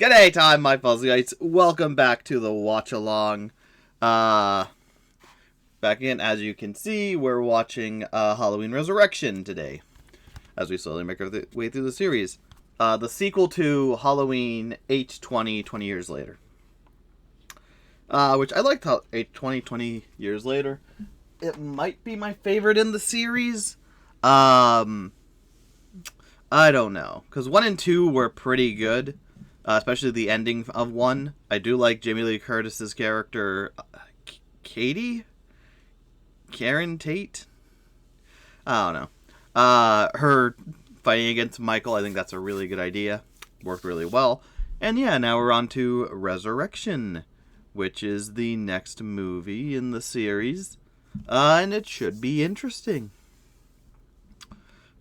G'day time, my Fuzzyites. Welcome back to the watch along. Back in, as you can see, we're watching Halloween Resurrection today, as we slowly make our way through the series. The sequel to Halloween H20 20 years later. Which I liked how H20 20 years later. It might be my favorite in the series. I don't know, because 1 and 2 were pretty good. Especially the ending of 1. I do like Jamie Lee Curtis's character, Katie? Karen Tate? I don't know. Her fighting against Michael, I think that's a really good idea. Worked really well. And yeah, now we're on to Resurrection, which is the next movie in the series. And it should be interesting.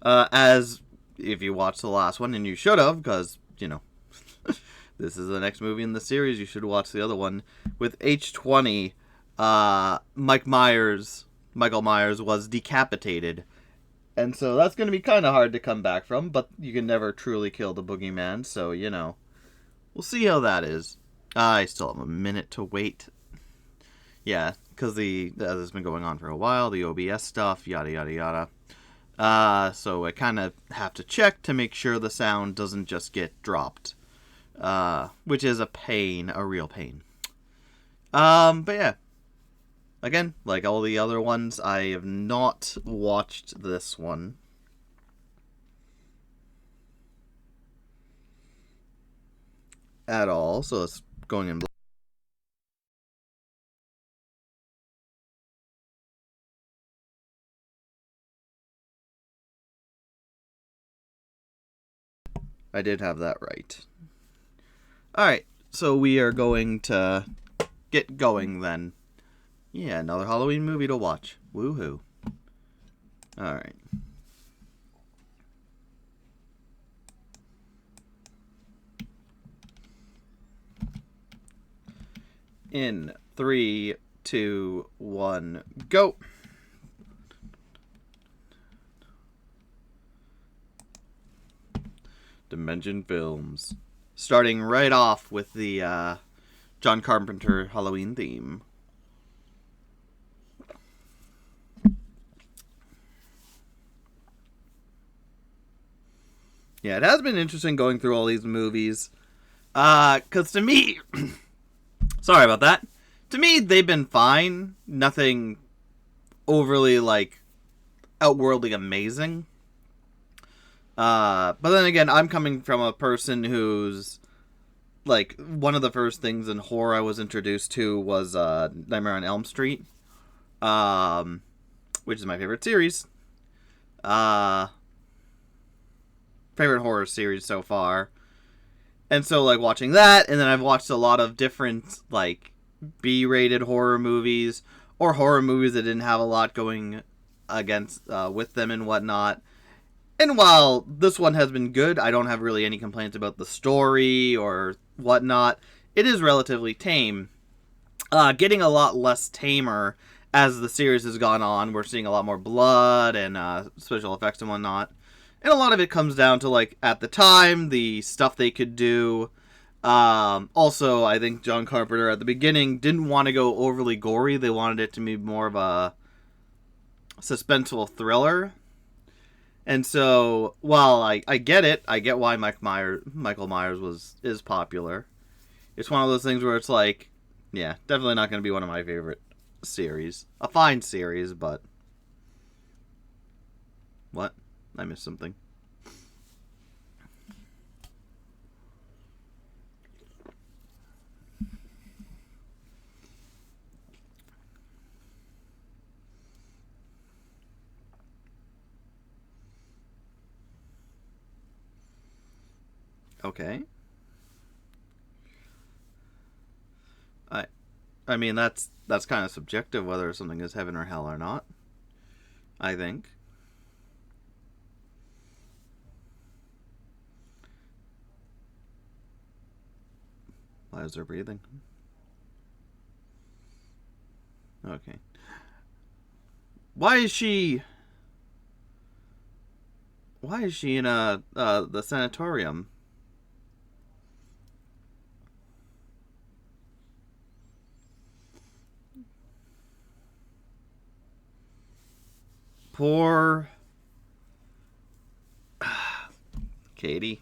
As if you watched the last one, and you should have, because, you know, this is the next movie in the series. You should watch the other one. With H20, Michael Myers was decapitated. And so that's going to be kind of hard to come back from, but you can never truly kill the boogeyman, so, you know. We'll see how that is. I still have a minute to wait. Yeah, because this has been going on for a while, the OBS stuff, yada, yada, yada. So I kind of have to check to make sure the sound doesn't just get dropped. Which is a pain, a real pain. But yeah. Again, like all the other ones, I have not watched this one. At all, so it's going in. I did have that right. Alright, so we are going to get going then. Yeah, another Halloween movie to watch. Woohoo. Alright. In 3, 2, 1, go! Dimension Films. Starting right off with the John Carpenter Halloween theme. Yeah, it has been interesting going through all these movies. Because to me... sorry about that. To me, they've been fine. Nothing overly, like, outworldly amazing. But then again, I'm coming from a person who's... like, one of the first things in horror I was introduced to was Nightmare on Elm Street. Which is my favorite series. Favorite horror series so far. And so, like, watching that, and then I've watched a lot of different, like, B-rated horror movies, or horror movies that didn't have a lot going against, with them and whatnot. And while this one has been good, I don't have really any complaints about the story or whatnot. It is relatively tame. Getting a lot less tamer as the series has gone on. We're seeing a lot more blood and special effects and whatnot. And a lot of it comes down to, like, at the time, the stuff they could do. Also, I think John Carpenter at the beginning didn't want to go overly gory. They wanted it to be more of a suspenseful thriller. And so, while I get it, I get why Michael Myers is popular. It's one of those things where it's like, yeah, definitely not going to be one of my favorite series. A fine series, but... What? I missed something. Okay. I I mean that's kind of subjective whether something is heaven or hell or not. I think. Why is there breathing? Okay. Why is she in the sanatorium? Poor Katie.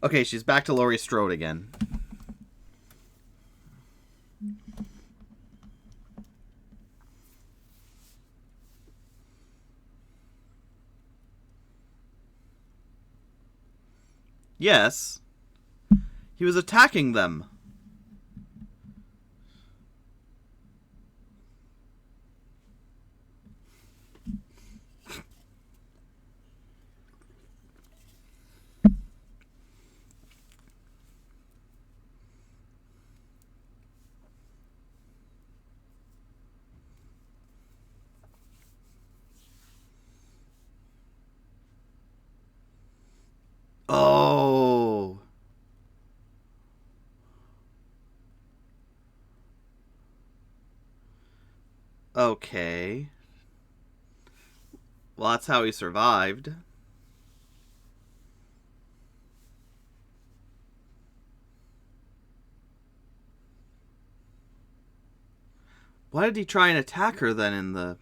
Okay, she's back to Laurie Strode again. Yes. He was attacking them. Oh. Okay. Well, that's how he survived. Why did he try and attack her then in the...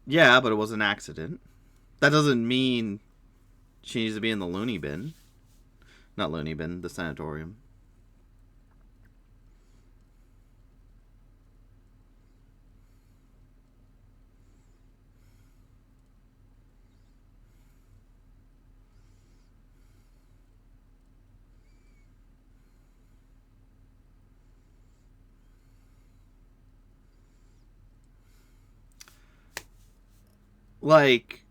Yeah, but it was an accident. That doesn't mean she needs to be in the loony bin. Not loony bin, the sanatorium. Like,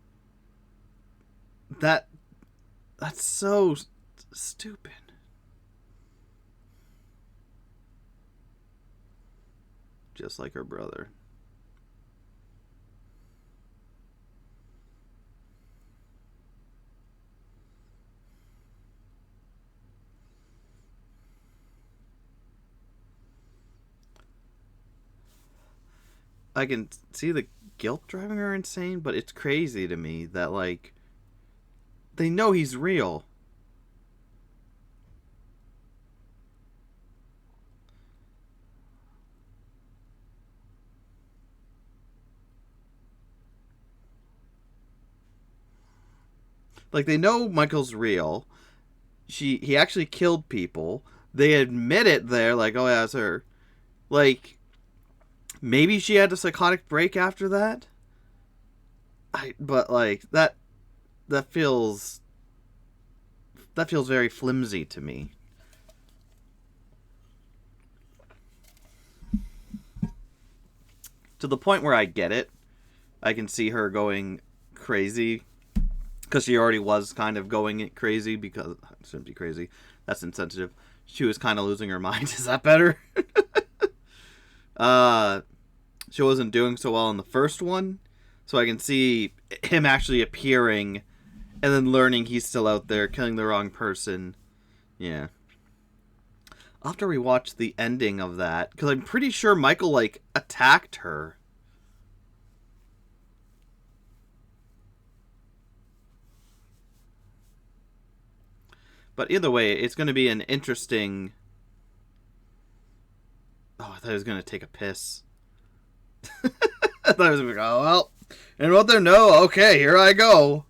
that's so stupid. Just like her brother. I can see the guilt driving her insane, but it's crazy to me that, like, they know he's real. Like, they know Michael's real. He actually killed people. They admit it there, like, oh yeah, it's her. Like, maybe she had a psychotic break after that. But like that feels very flimsy to me. To the point where I get it. I can see her going crazy because she already was kind of going crazy because shouldn't be crazy. That's insensitive. She was kind of losing her mind. Is that better? She wasn't doing so well in the first one, so I can see him actually appearing and then learning he's still out there killing the wrong person. Yeah. I'll have to rewatch the ending of that because I'm pretty sure Michael like attacked her. But either way, it's going to be an interesting... Oh, I thought he was going to take a piss. I thought he was going to go, oh, well, and what there? No, okay, here I go.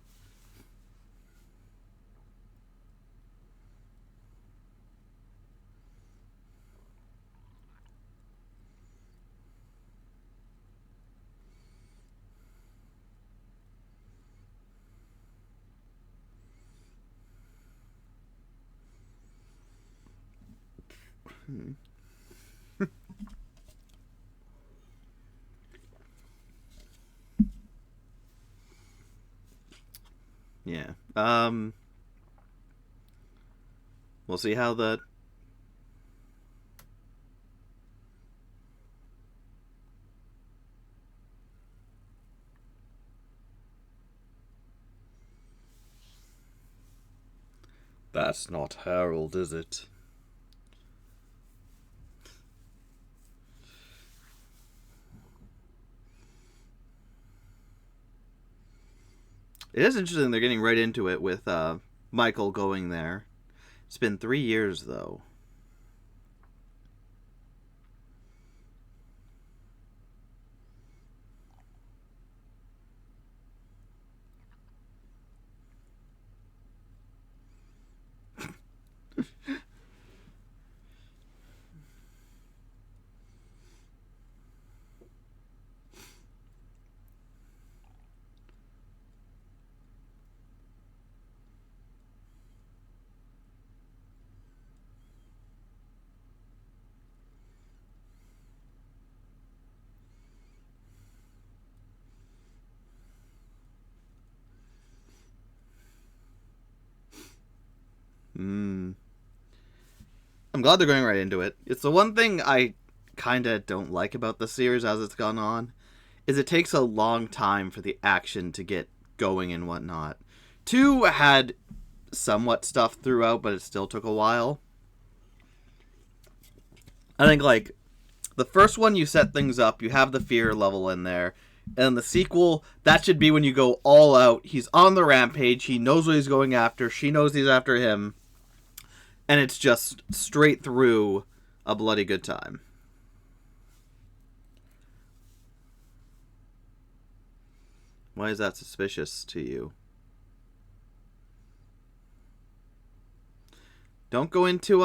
Yeah. We'll see how that... That's not Harold, is it? It is interesting they're getting right into it with Michael going there. It's been 3 years, though. Hmm. I'm glad they're going right into it. It's the one thing I kind of don't like about the series as it's gone on, is it takes a long time for the action to get going and whatnot. 2 had somewhat stuff throughout, but it still took a while. I think, like, the first one, you set things up, you have the fear level in there, and the sequel, that should be when you go all out. He's on the rampage, he knows what he's going after, she knows he's after him, and it's just straight through a bloody good time. Why is that suspicious to you? Don't go into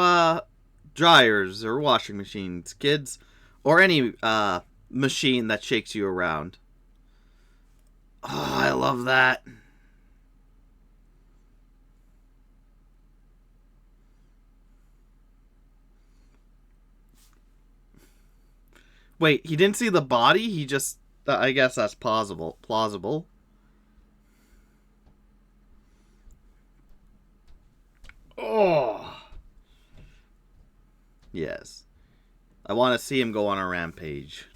dryers or washing machines, kids, or any machine that shakes you around. Oh, I love that. Wait, he didn't see the body? He just... I guess that's plausible. Oh. Yes. I want to see him go on a rampage.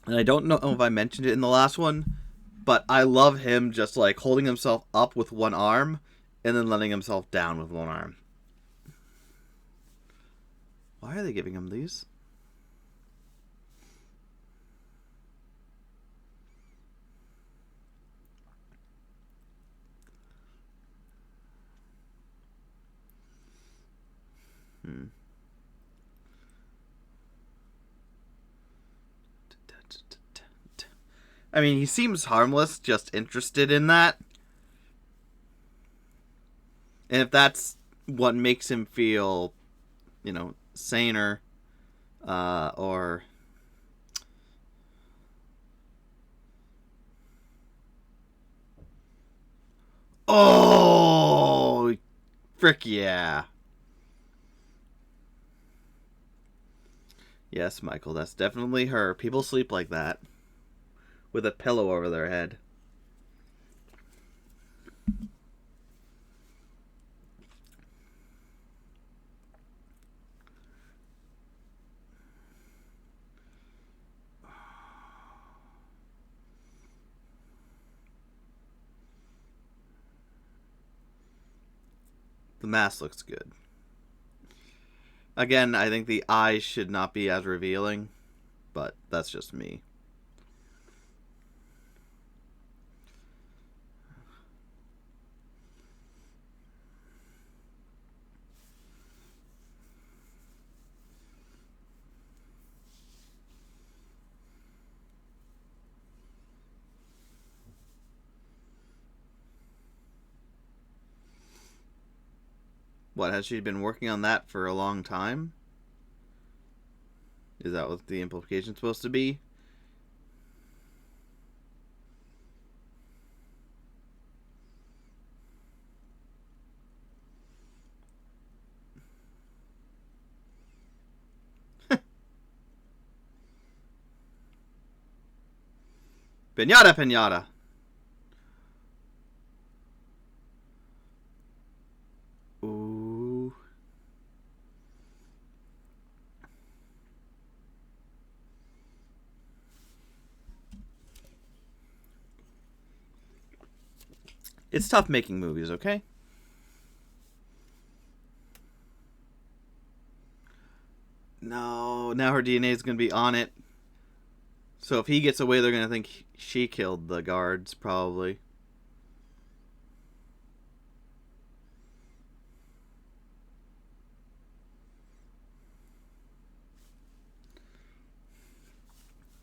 And I don't know if I mentioned it in the last one, but I love him just, like, holding himself up with one arm and then letting himself down with one arm. Why are they giving him these? I mean, he seems harmless, just interested in that. And if that's what makes him feel, saner, or... Oh! Frick yeah. Yes, Michael, that's definitely her. People sleep like that. With a pillow over their head. The mask looks good. Again, I think the eyes should not be as revealing, but that's just me. What, has she been working on that for a long time? Is that what the implication's supposed to be? Pinata, pinata. Ooh. It's tough making movies, okay? No, now her DNA is going to be on it. So if he gets away, they're gonna think she killed the guards, probably.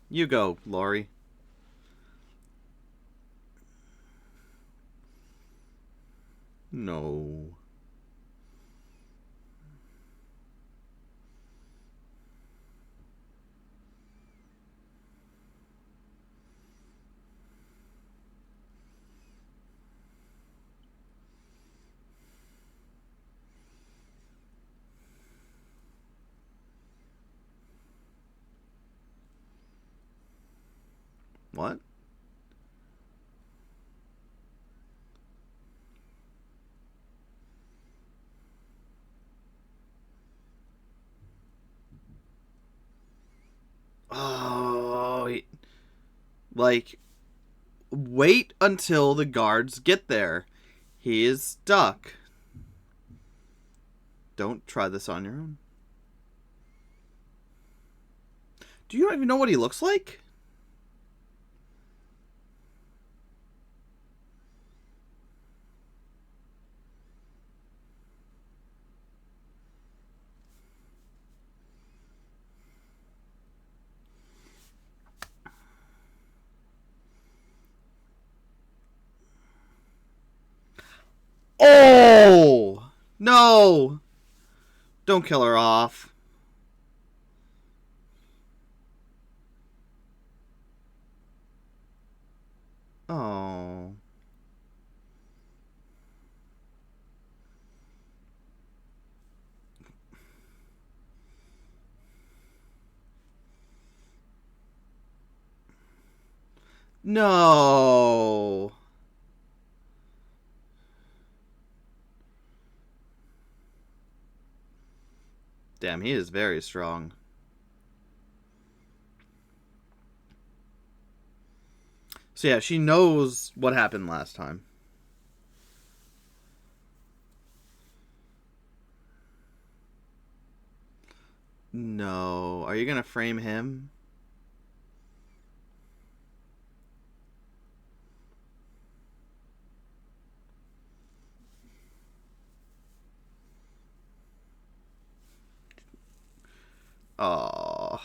You go, Laurie. No. What? Oh, like, wait until the guards get there. He is stuck. Don't try this on your own. Do you not even know what he looks like? Oh! No! Don't kill her off. Oh. No. Damn, he is very strong. So yeah, she knows what happened last time. No. Are you gonna frame him? Oh.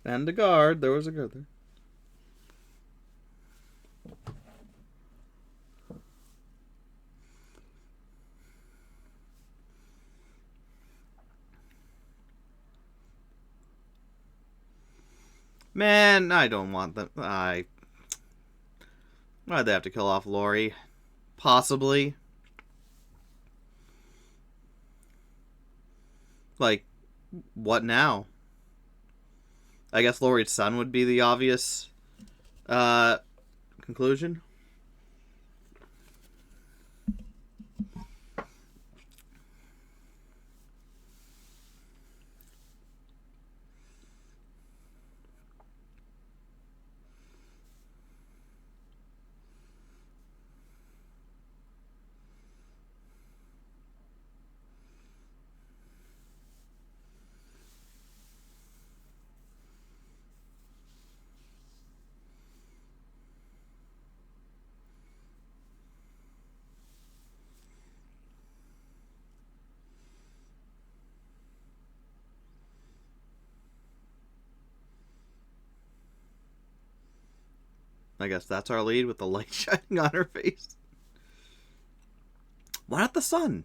And the guard. There was a guard there. Man, I don't want them. Why'd they have to kill off Laurie? Possibly. Like, what now? I guess Laurie's son would be the obvious conclusion. I guess that's our lead with the light shining on her face. Why not the sun?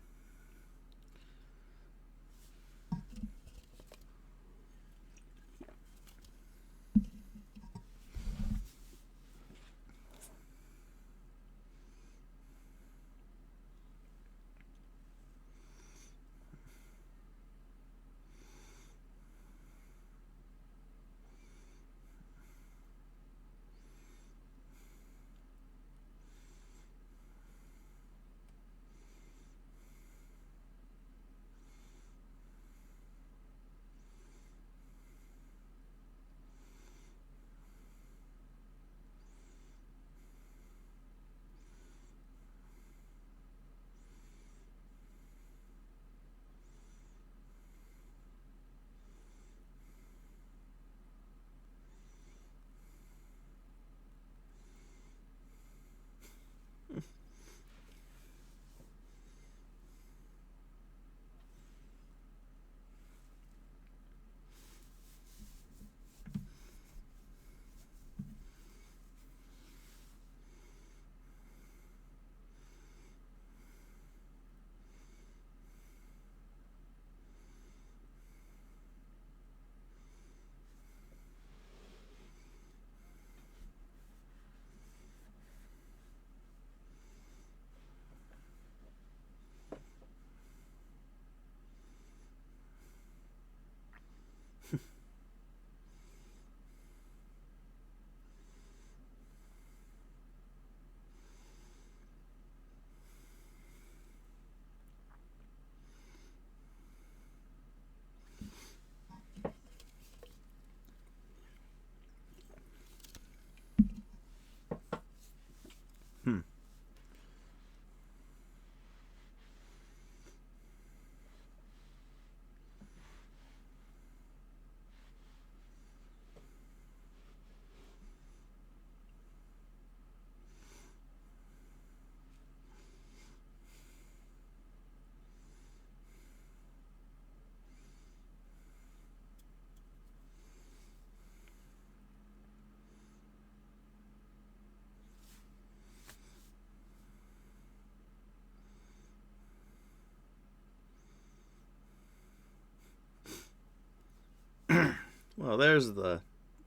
Well, there's the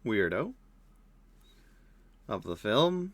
weirdo of the film.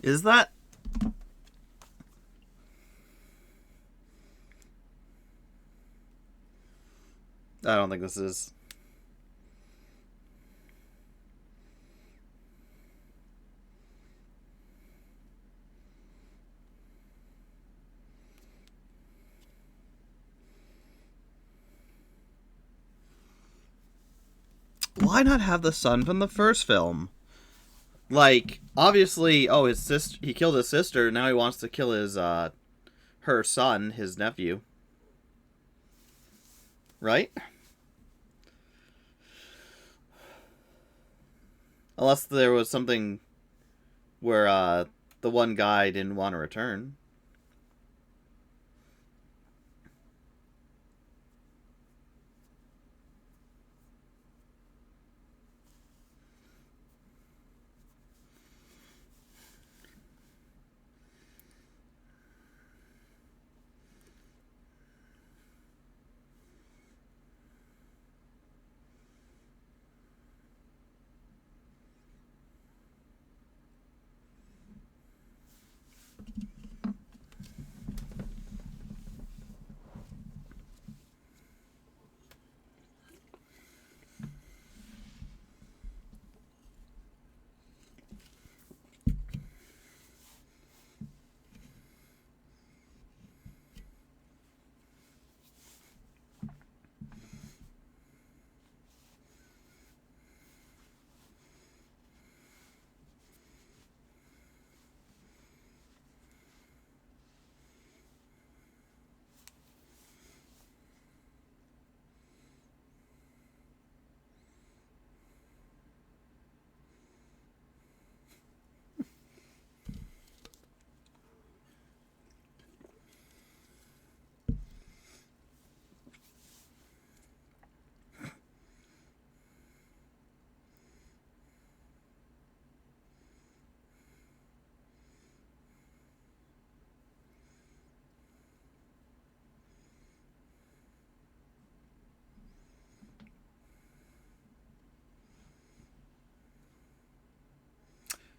Is that? I don't think this is. Why not have the son from the first film? Like, obviously, oh, his sister. He killed his sister. Now he wants to kill his her son, his nephew. Right? Unless there was something where the one guy didn't want to return.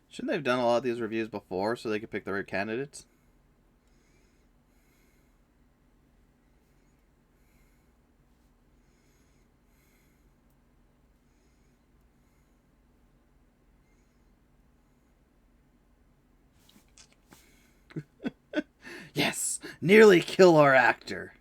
Shouldn't they have done a lot of these reviews before so they could pick the right candidates? Yes! Nearly kill our actor!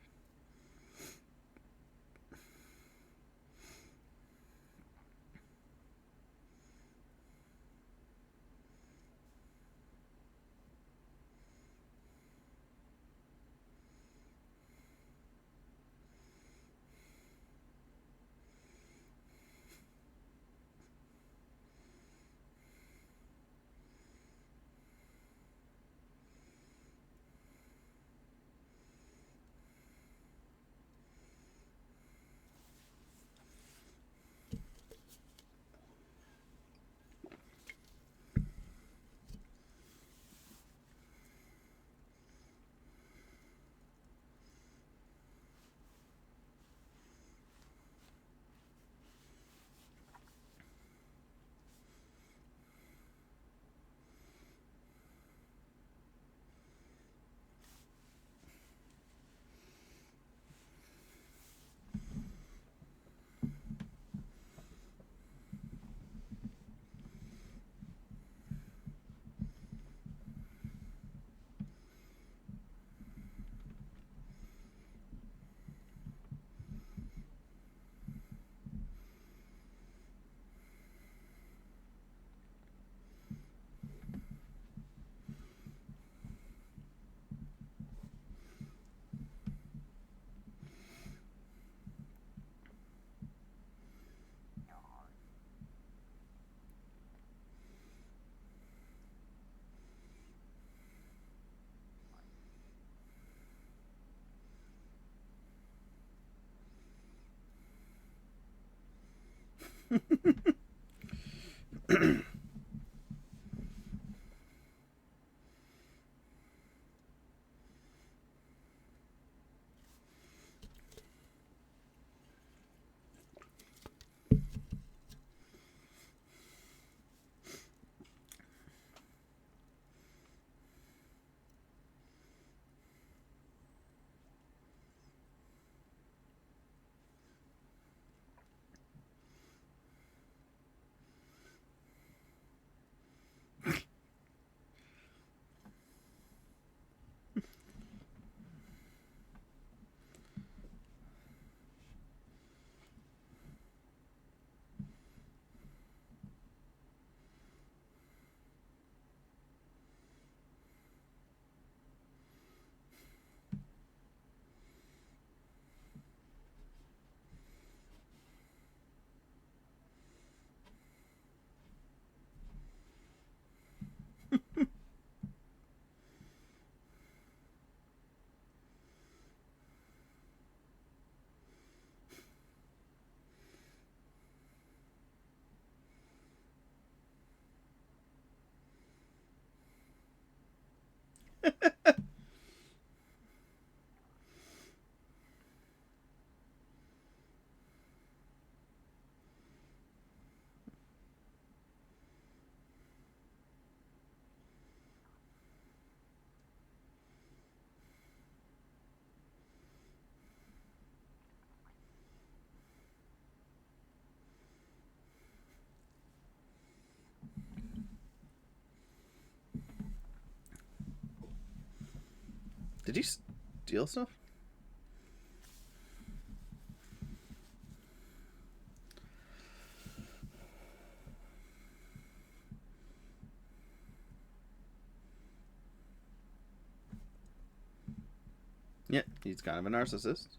Did you steal stuff? Yeah, he's kind of a narcissist.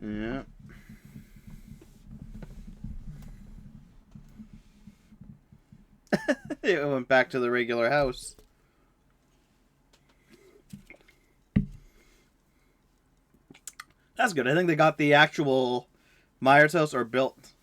Yeah. It went back to the regular house. That's good. I think they got the actual Myers house or built.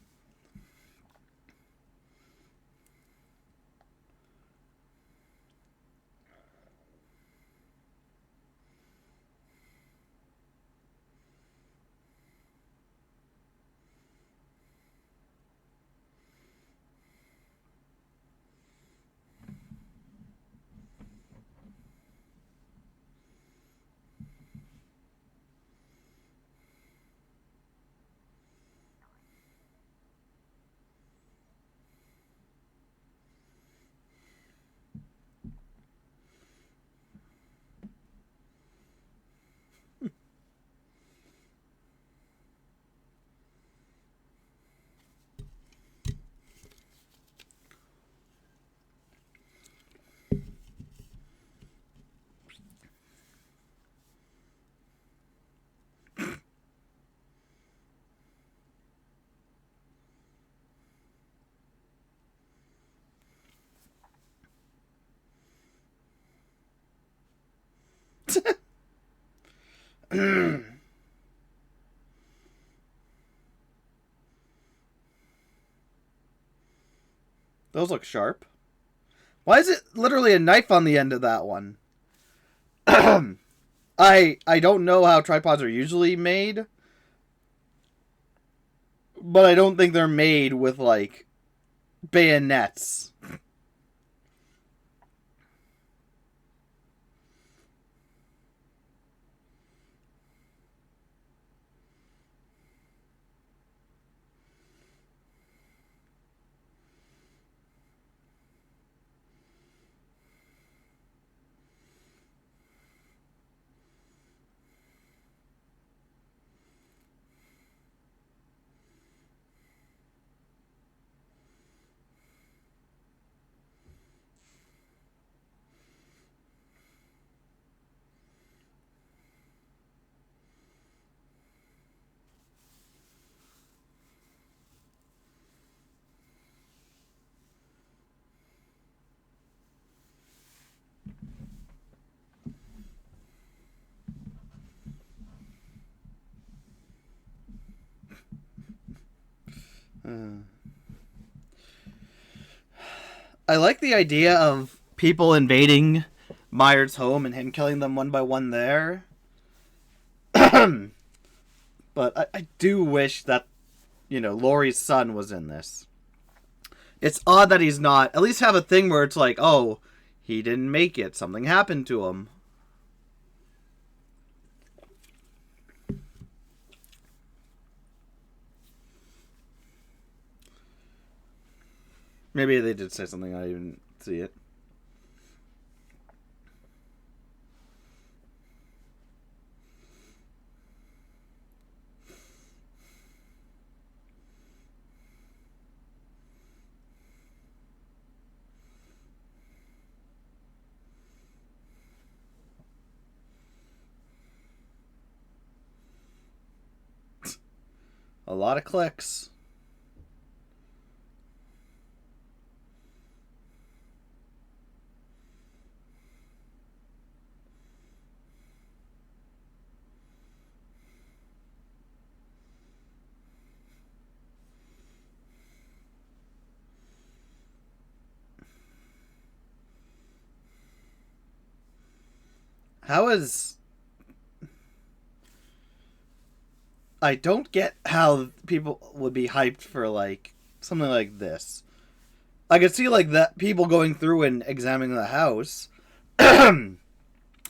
Those look sharp. Why is it literally a knife on the end of that one? I don't know how tripods are usually made, but I don't think they're made with like bayonets. I like the idea of people invading Myers' home and him killing them one by one there. But I do wish that, Laurie's son was in this. It's odd that he's not. At least have a thing where it's like, oh, he didn't make it. Something happened to him. Maybe they did say something. I didn't see it. A lot of clicks. How is... I don't get how people would be hyped for, like, something like this. I could see, like, that people going through and examining the house. But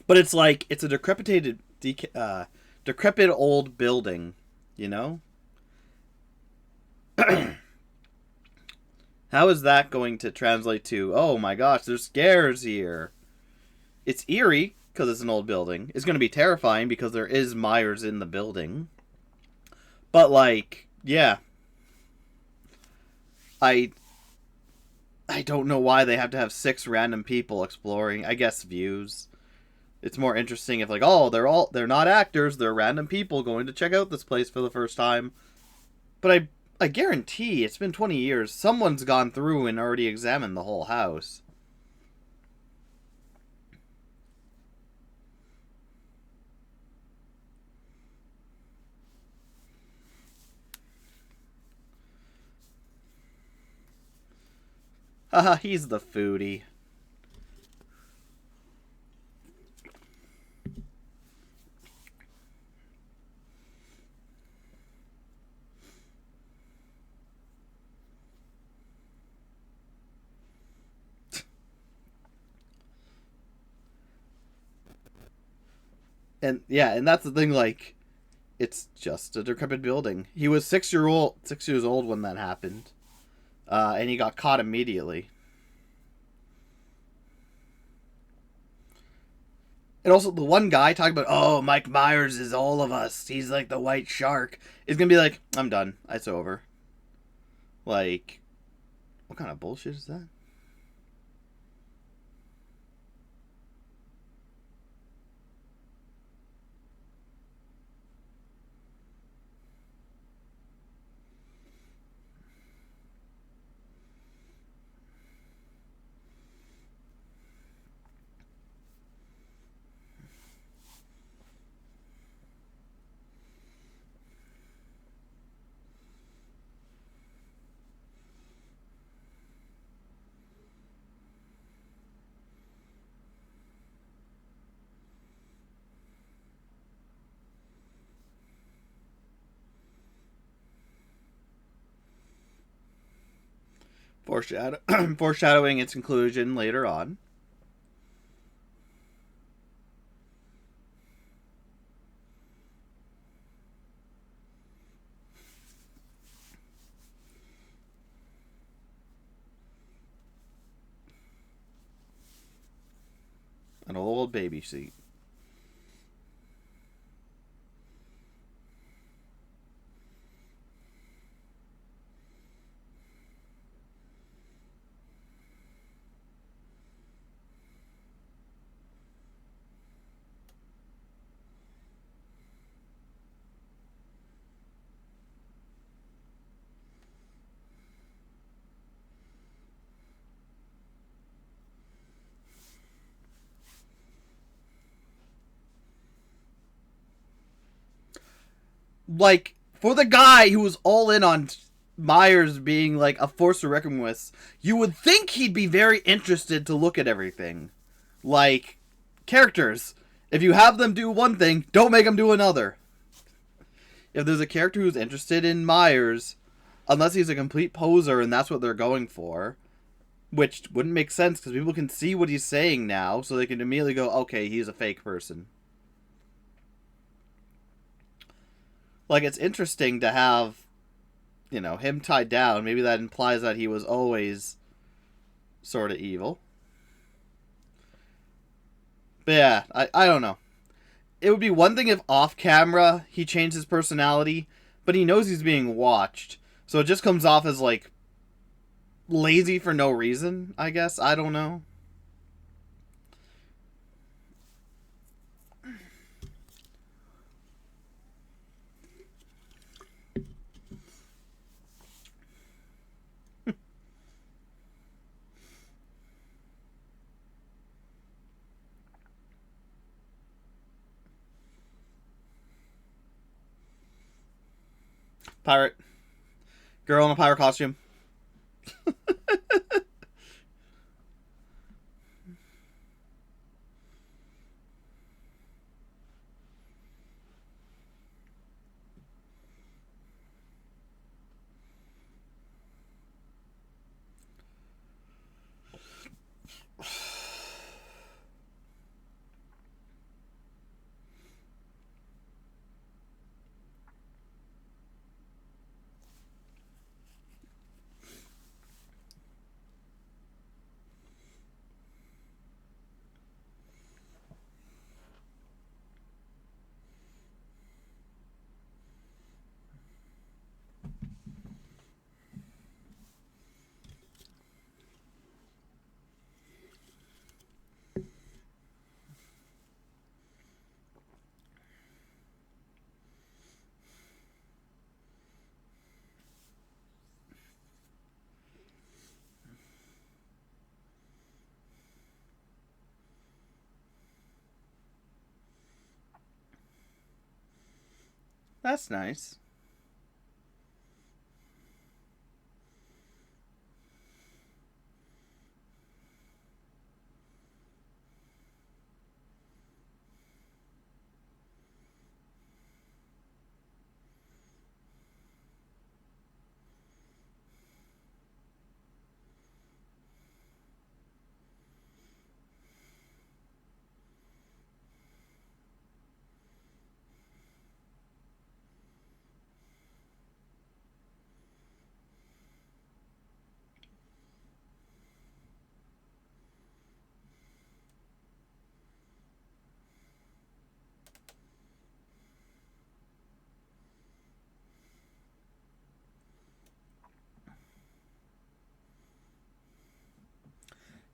it's like, it's a decrepit old building, you know? How is that going to translate to, oh my gosh, there's scares here? It's eerie, because it's an old building. It's going to be terrifying, because there is Myers in the building. But, like, yeah. I don't know why they have to have 6 random people exploring, I guess, views. It's more interesting if, like, oh, they're not actors, they're random people going to check out this place for the first time. But I guarantee it's been 20 years, someone's gone through and already examined the whole house. Haha, he's the foodie. And yeah, and that's the thing, like, it's just a decrepit building. He was 6 years old when that happened. And he got caught immediately. And also, the one guy talking about, oh, Mike Myers is all of us. He's like the white shark. Is going to be like, I'm done. It's over. Like, what kind of bullshit is that? Foreshadowing its conclusion later on. An old baby seat. Like, for the guy who was all in on Myers being like a force to reckon with, you would think he'd be very interested to look at everything. Like, characters. If you have them do one thing, don't make them do another. If there's a character who's interested in Myers, unless he's a complete poser and that's what they're going for, which wouldn't make sense because people can see what he's saying now, so they can immediately go, okay, he's a fake person. Like, it's interesting to have, you know, him tied down. Maybe that implies that he was always sort of evil. But yeah, I don't know. It would be one thing if off camera he changed his personality, but he knows he's being watched. So it just comes off as like lazy for no reason, I guess. I don't know. Pirate. Girl in a pirate costume. That's nice.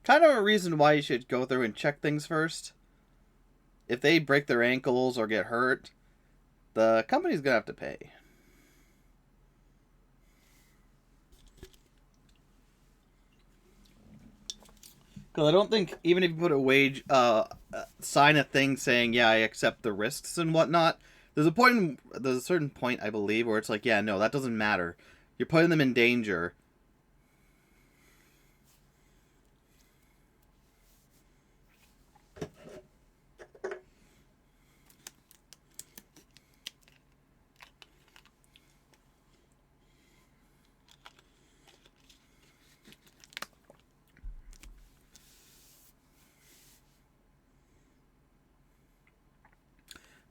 Kind of a reason why you should go through and check things first. If they break their ankles or get hurt, the company's gonna have to pay. Because I don't think even if you put a sign a thing saying, yeah, I accept the risks and whatnot, there's a certain point, I believe, where it's like, yeah, no, that doesn't matter. You're putting them in danger.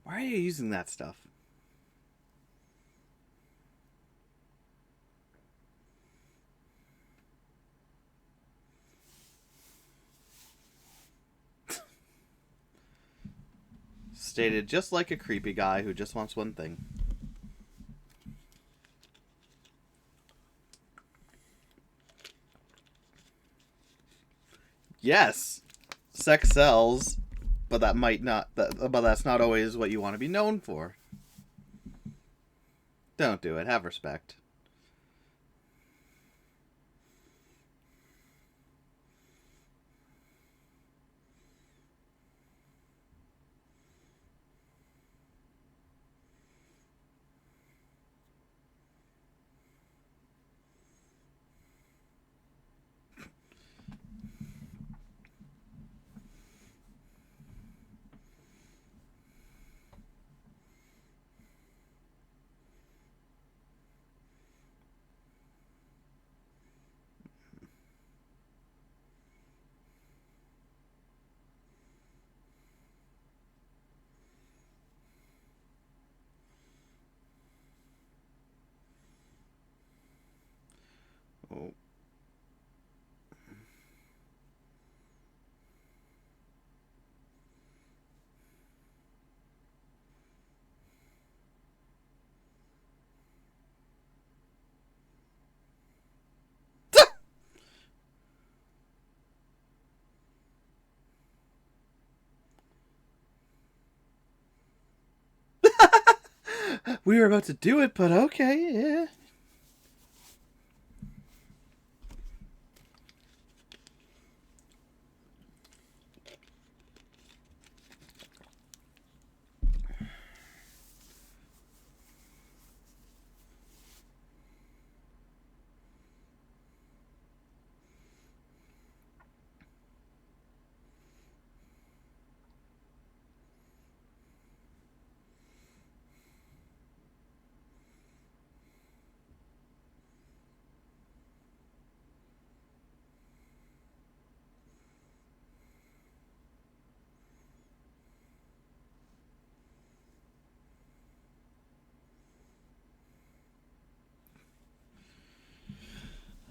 Why are you using that stuff? Stated just like a creepy guy who just wants one thing. Yes, sex sells, but that might not. But that's not always what you want to be known for. Don't do it. Have respect. We were about to do it, but okay, yeah.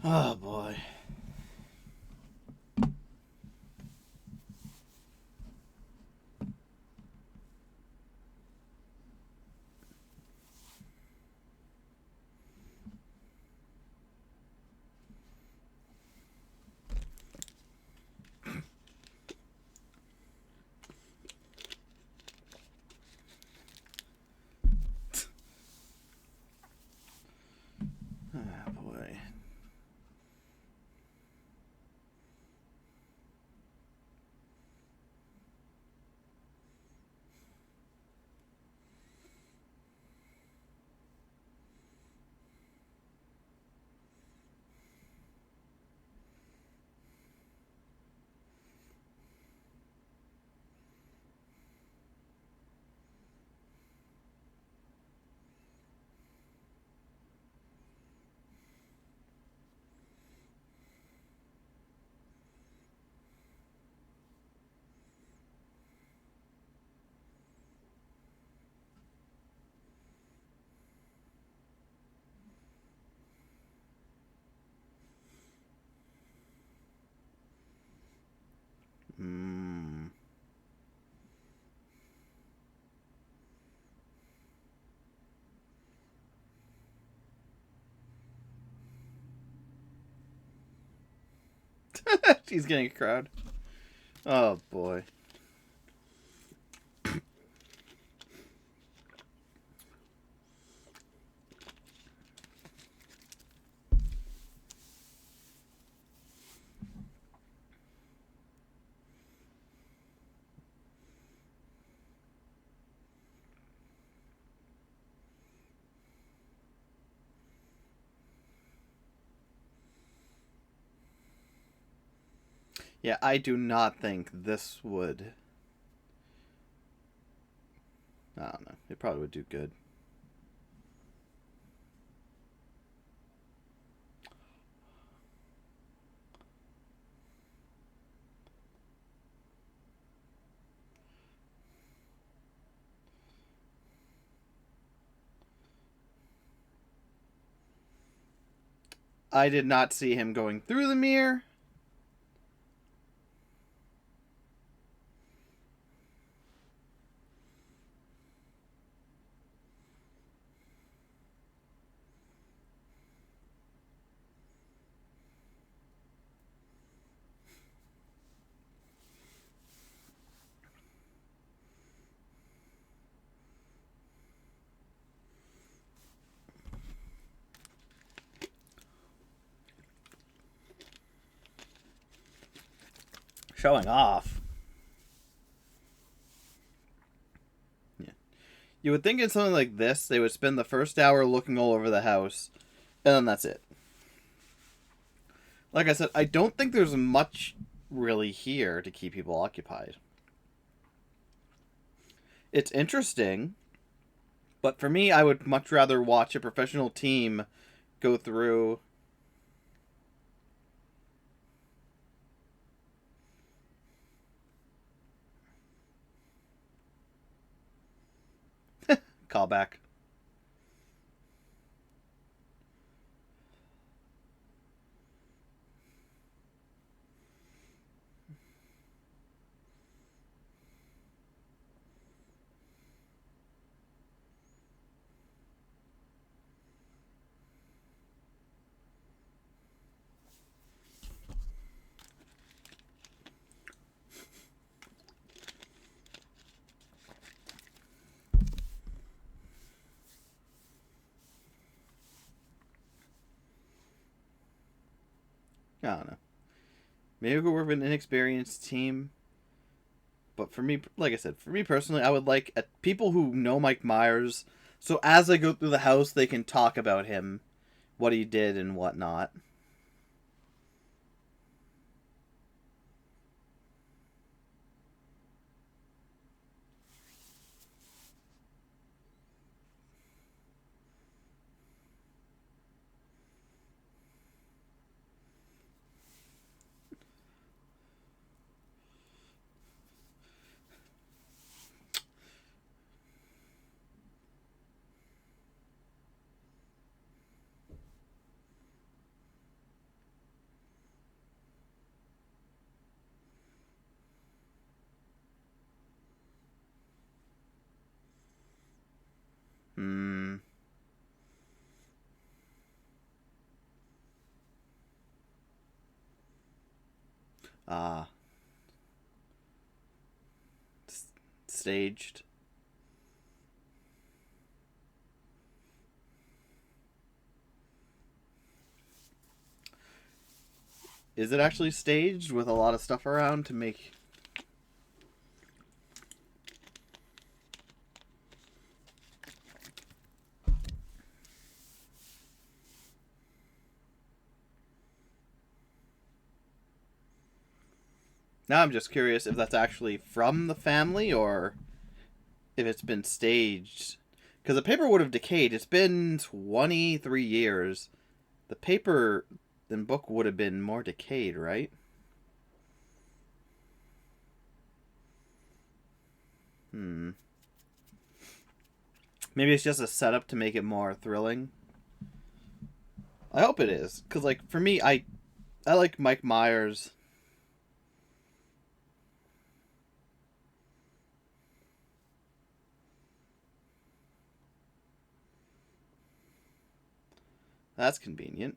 Oh boy. Oh boy. Hmm. She's getting a crowd. Oh boy. Yeah, I do not think this would. I don't know. It probably would do good. I did not see him going through the mirror. Showing off. Yeah. You would think in something like this, they would spend the first hour looking all over the house, and then that's it. Like I said, I don't think there's much really here to keep people occupied. It's interesting, but for me, I would much rather watch a professional team go through. Callback. I don't know. Maybe we could work with an inexperienced team. But for me, like I said, for me personally, I would like people who know Mike Myers, so as they go through the house, they can talk about him, what he did and whatnot. Hmm. Ah. Staged. Is it actually staged with a lot of stuff around to make? Now I'm just curious if that's actually from the family or if it's been staged. Because the paper would have decayed. It's been 23 years. The paper and book would have been more decayed, right? Hmm. Maybe it's just a setup to make it more thrilling. I hope it is, because like for me, I like Mike Myers. That's convenient.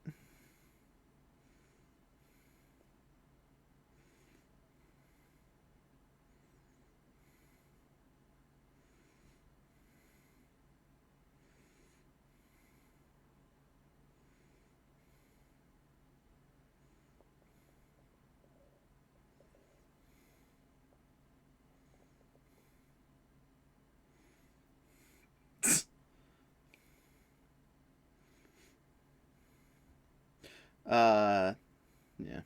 uh, yeah.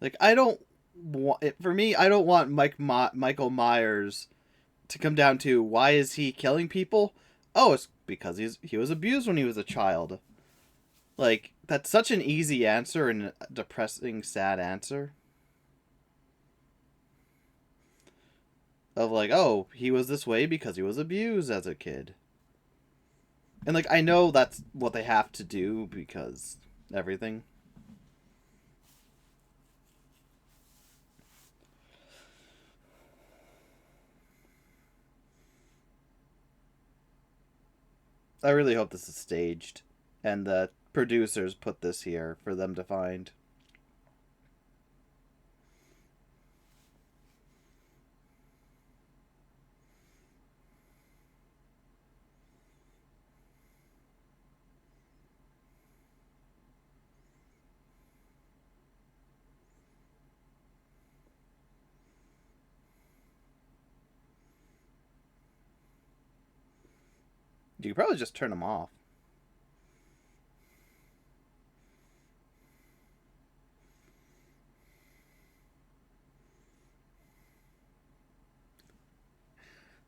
Like I don't want it for me. I don't want Michael Myers to come down to why is he killing people? Oh, it's because he was abused when he was a child. Like that's such an easy answer and a depressing, sad answer. Of like, oh, he was this way because he was abused as a kid. And like I know that's what they have to do because everything. I really hope this is staged and the producers put this here for them to find. You could probably just turn them off.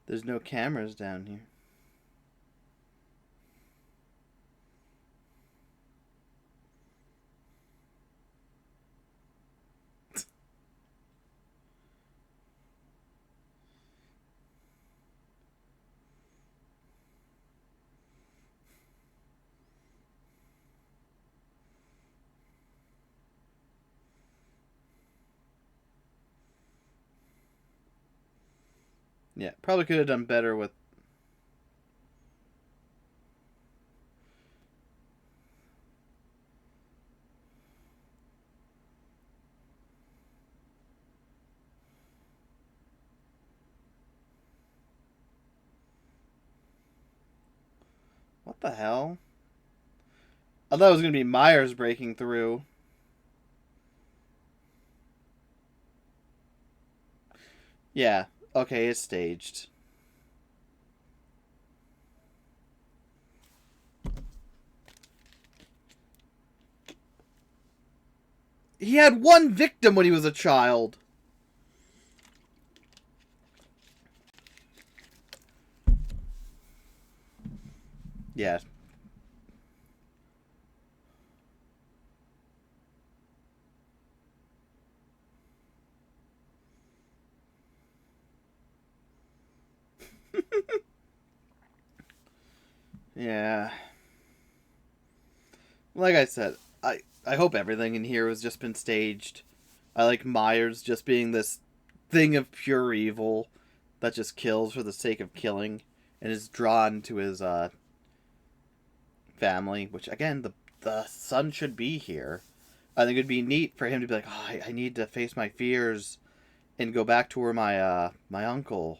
There's no cameras down here. Yeah, probably could have done better with. What the hell? I thought it was going to be Myers breaking through. Yeah. Okay, it's staged. He had one victim when he was a child. Yeah. Yeah. Like I said, I hope everything in here has just been staged. I like Myers just being this thing of pure evil that just kills for the sake of killing and is drawn to his family, which again the son should be here. I think it'd be neat for him to be like, oh, I need to face my fears and go back to where my uncle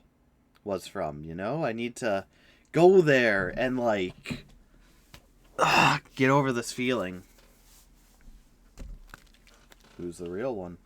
was from. You know, I need to go there and like get over this feeling. Who's the real one?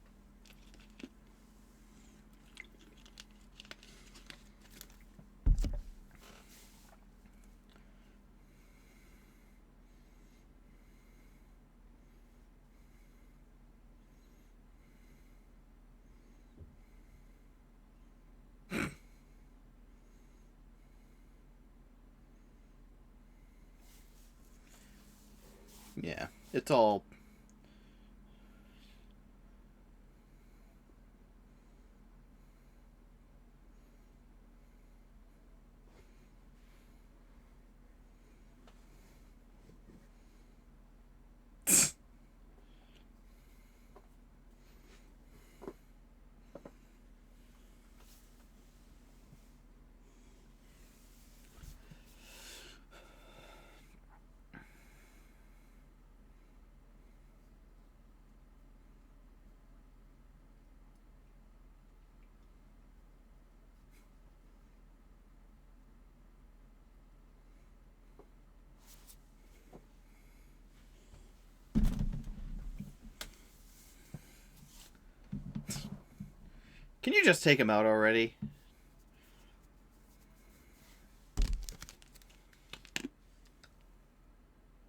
Yeah, it's all. Can you just take him out already?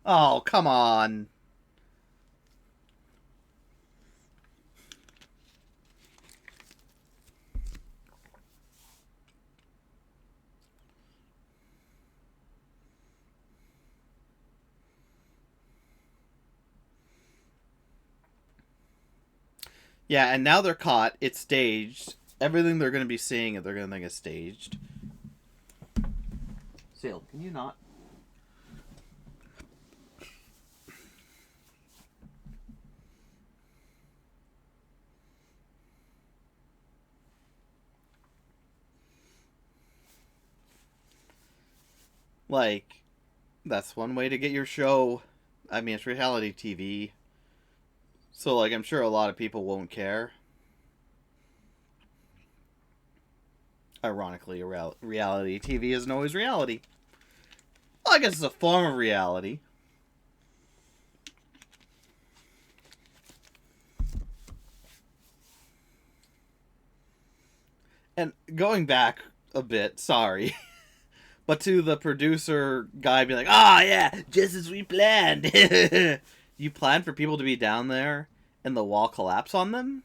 Oh, come on. Yeah, and now they're caught. It's staged. Everything they're going to be seeing, they're going to think is staged. Sail, can you not? Like, that's one way to get your show. I mean, it's reality TV. So, like, I'm sure a lot of people won't care. Ironically, reality TV isn't always reality. Well, I guess it's a form of reality. And going back a bit, sorry. But to the producer guy be like, ah, oh, yeah, just as we planned. You planned for people to be down there and the wall collapse on them?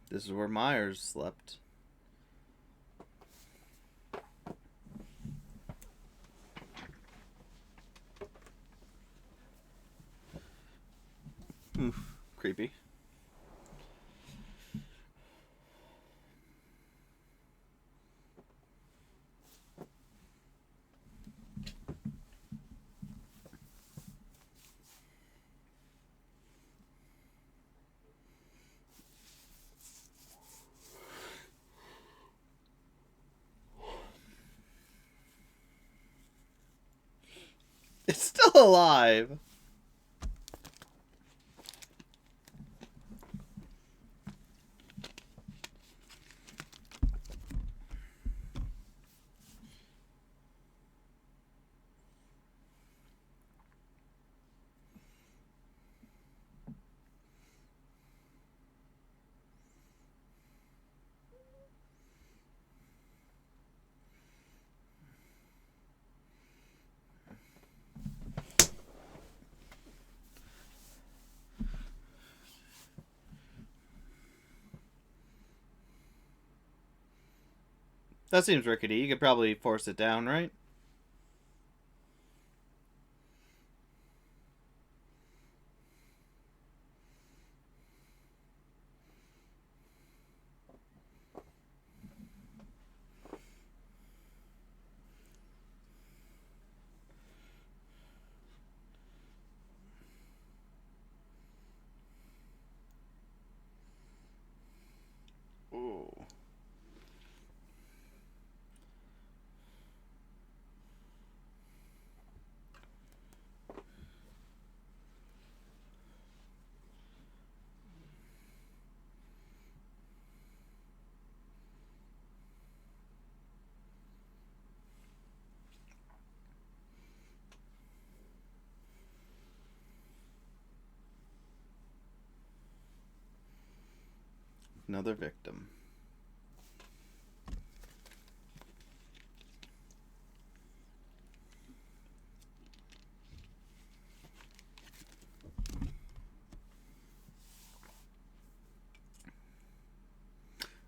This is where Myers slept. Creepy. It's still alive. That seems rickety. You could probably force it down, right? Ooh. Another victim.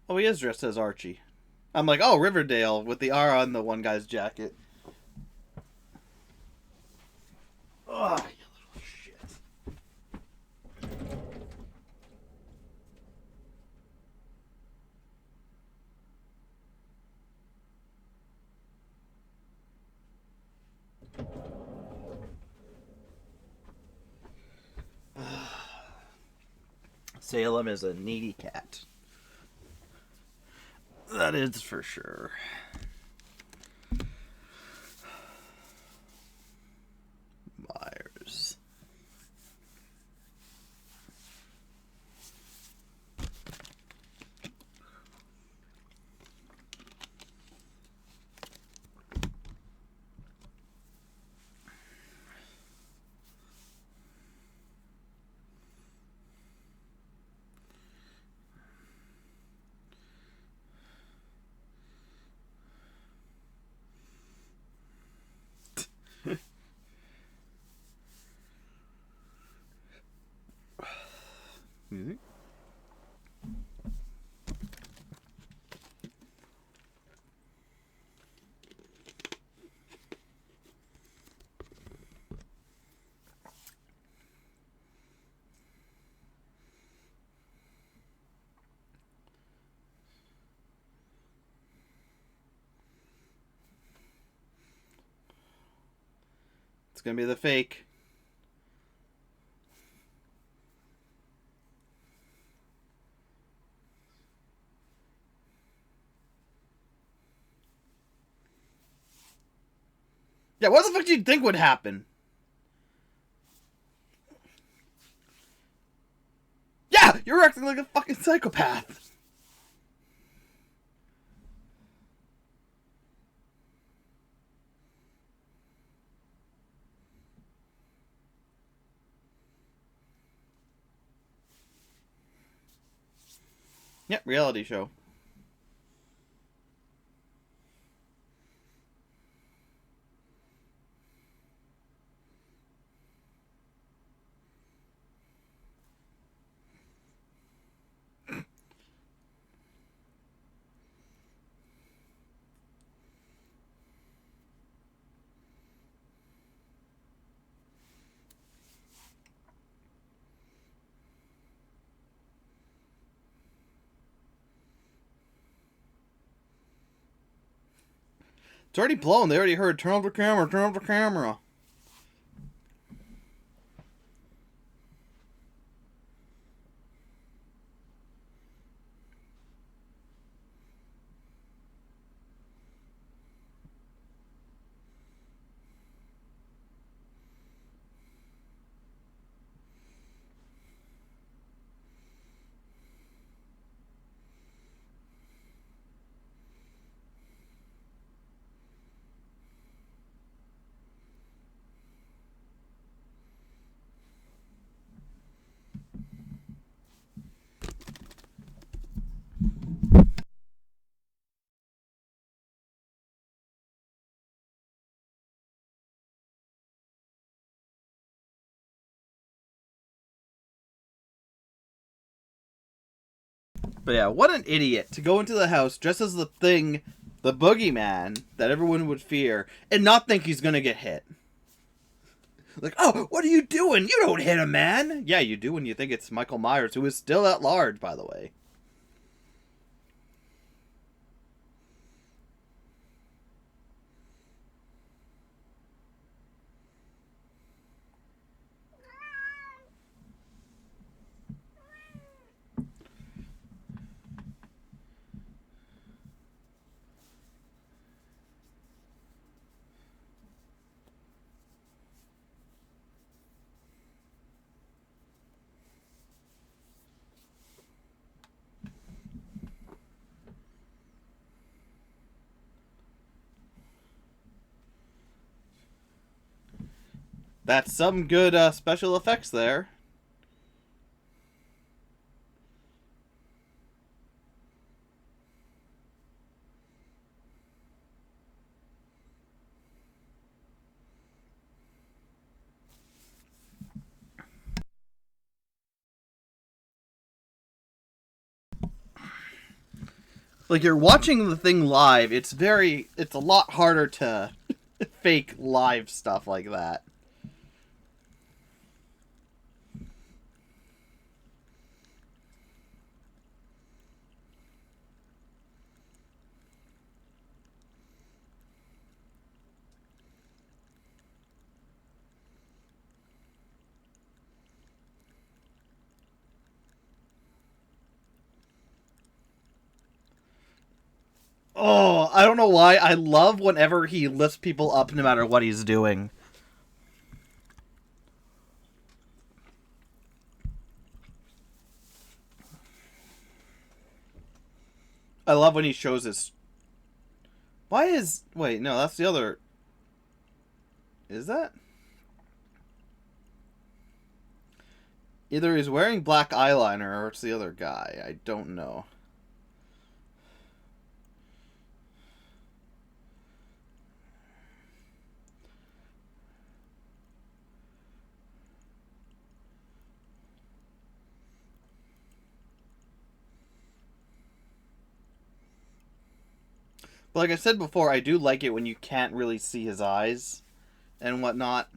Oh, he is dressed as Archie. I'm like, oh, Riverdale with the R on the one guy's jacket. Oh, you little shit. Salem is a needy cat. That is for sure. Myers. Music. It's gonna be the fake. Yeah, what the fuck do you think would happen? Yeah, you're acting like a fucking psychopath. Yep, reality show. It's already blown. They already heard, turn off the camera, turn off the camera. But yeah, what an idiot to go into the house dressed as the thing, the boogeyman that everyone would fear, and not think he's gonna get hit. Like, oh, what are you doing? You don't hit a man. Yeah, you do when you think it's Michael Myers, who is still at large, by the way. That's some good special effects there. Like, you're watching the thing live, it's a lot harder to fake live stuff like that. Oh, I don't know why. I love whenever he lifts people up no matter what he's doing. I love when he shows his... Why is... Wait, no, that's the other... Is that? Either he's wearing black eyeliner or it's the other guy. I don't know. But like I said before, I do like it when you can't really see his eyes and whatnot.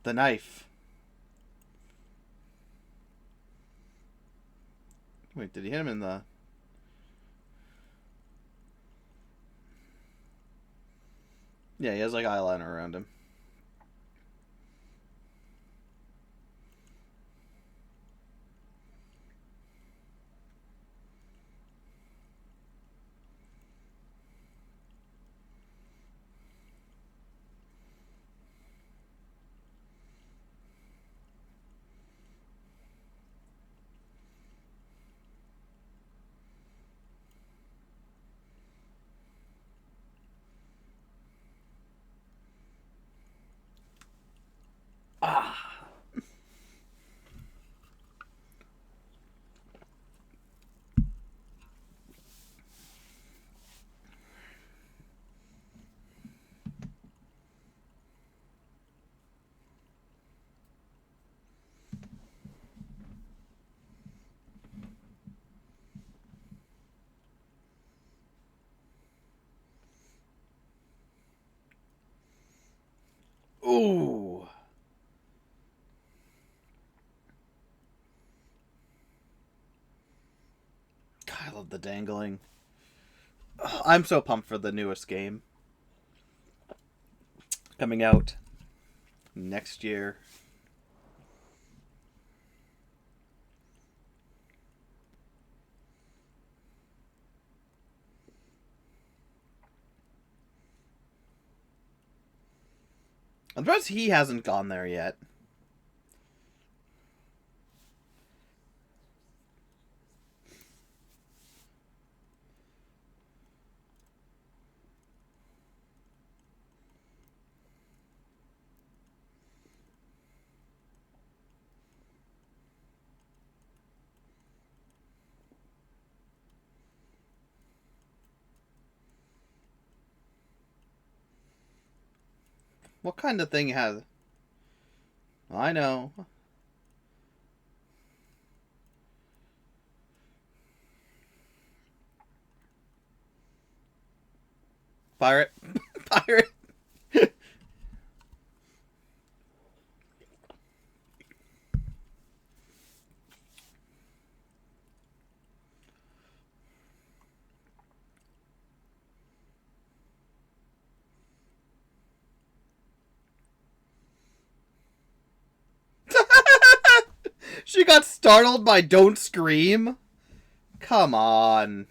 The knife. Wait, did he hit him in the... Yeah, he has like eyeliner around him. Ah. Ooh. God, I love the dangling. Ugh, I'm so pumped for the newest game. Coming out next year. I'm surprised he hasn't gone there yet. What kind of thing has... I know. Pirate. Pirate. She got startled by "Don't Scream"? Come on.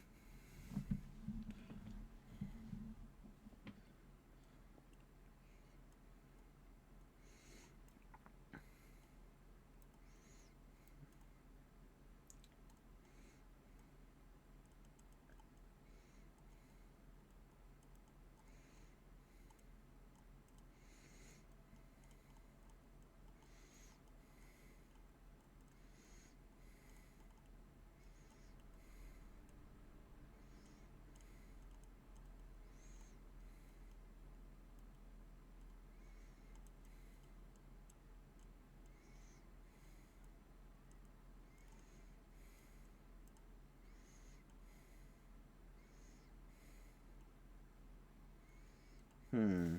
Hmm.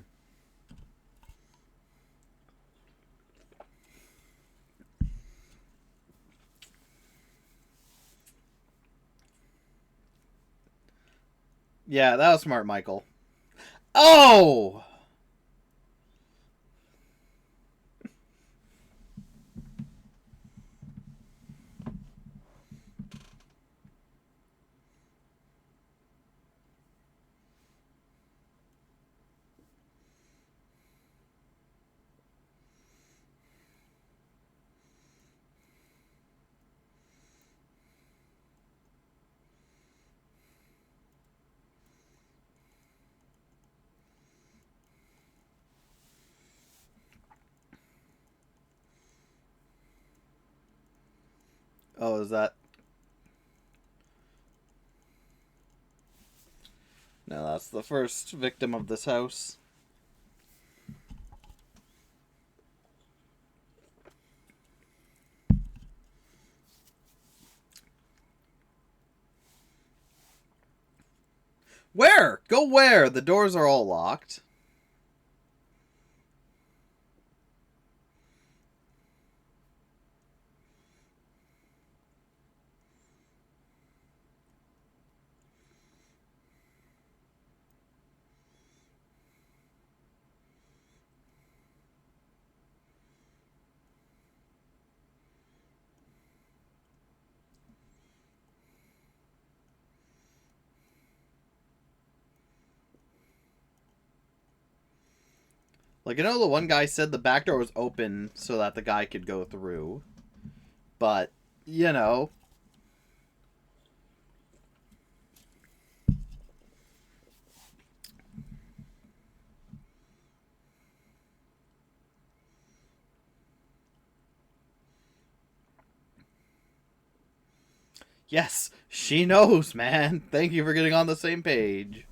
Yeah, that was smart, Michael. Oh! Oh, is that... No, that's the first victim of this house. Where? Go where? The doors are all locked. Like, I know the one guy said the back door was open so that the guy could go through. But, you know. Yes, she knows, man. Thank you for getting on the same page.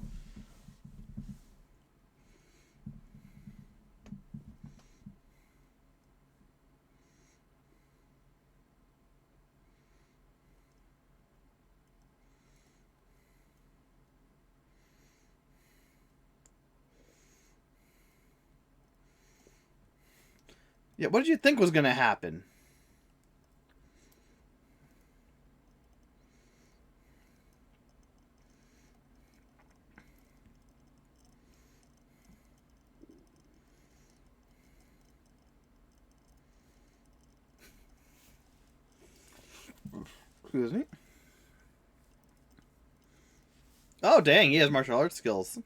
Yeah, what did you think was going to happen? Excuse me. Oh, dang, he has martial arts skills.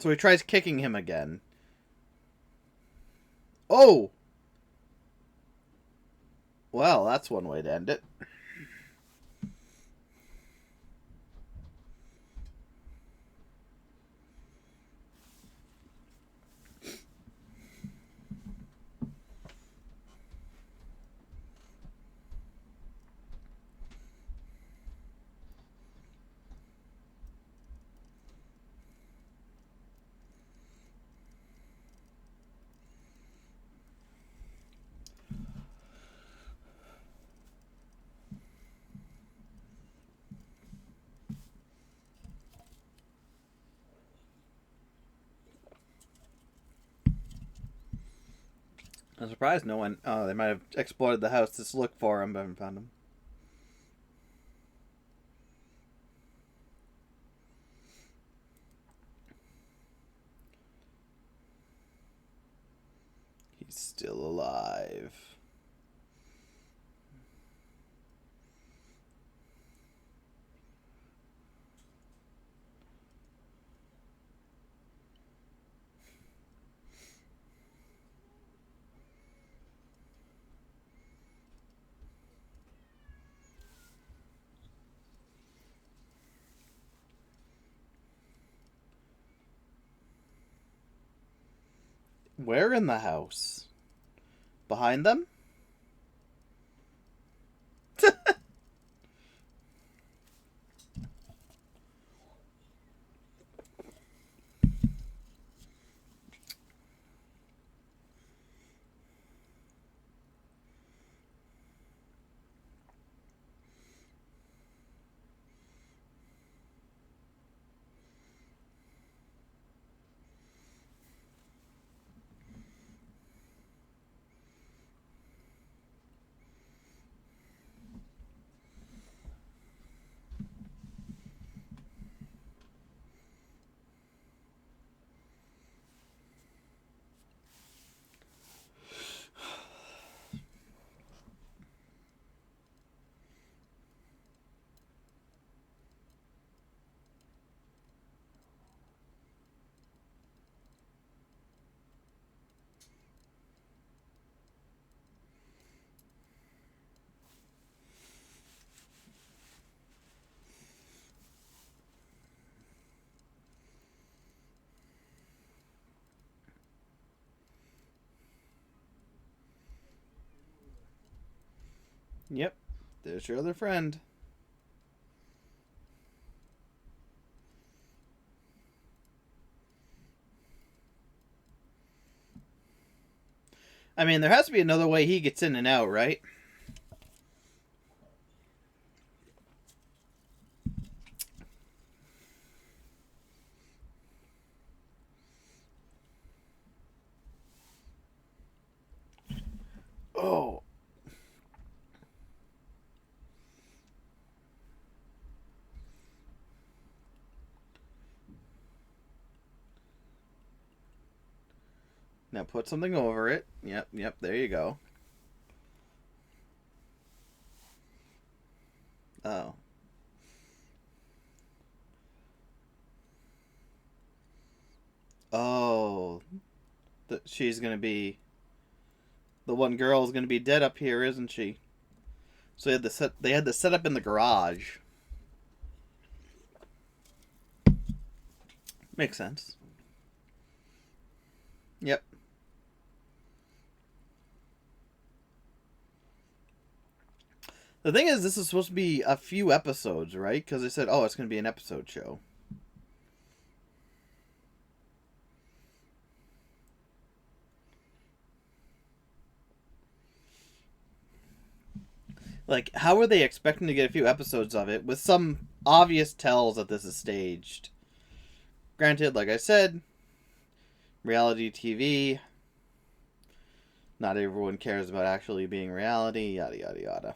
So he tries kicking him again. Oh! Well, that's one way to end it. I'm surprised no one... Oh, they might have explored the house to look for him, but haven't found him. He's still alive. Where in the house? Behind them? Yep. There's your other friend. I mean, there has to be another way he gets in and out, right? Oh. Now put something over it. Yep, there you go. Oh. Oh. She's gonna be... The one girl is gonna be dead up here, isn't she? So they had the setup in the garage. Makes sense. Yep. The thing is, this is supposed to be a few episodes, right? Because they said, oh, it's going to be an episode show. Like, how are they expecting to get a few episodes of it with some obvious tells that this is staged? Granted, like I said, reality TV. Not everyone cares about actually being reality, yada, yada, yada.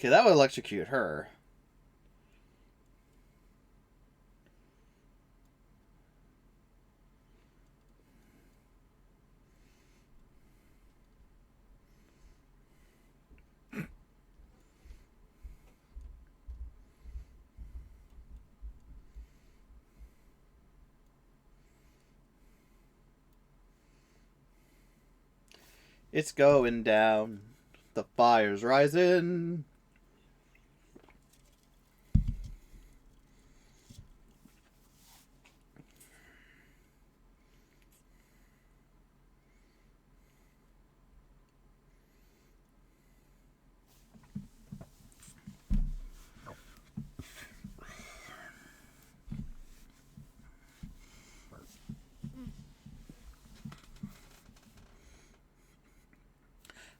Okay, that would electrocute her. It's going down. The fire's rising.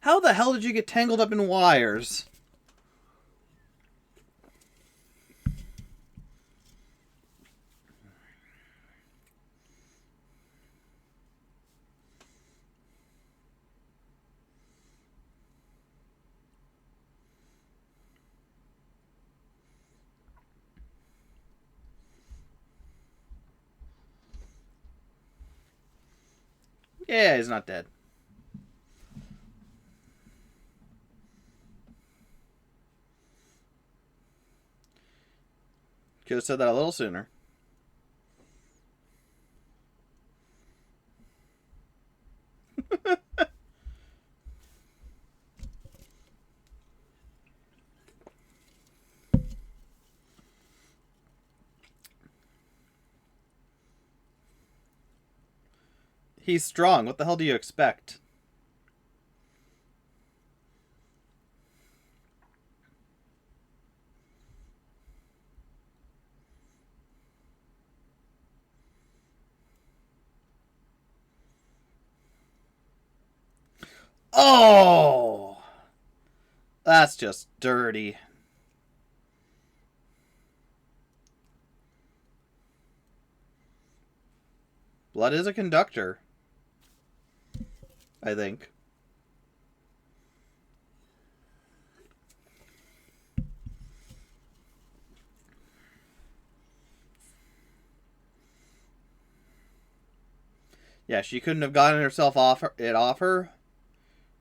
How the hell did you get tangled up in wires? Yeah, he's not dead. Could have said that a little sooner. He's strong. What the hell do you expect? Oh! That's just dirty. Blood is a conductor. I think. Yeah, she couldn't have gotten herself off her.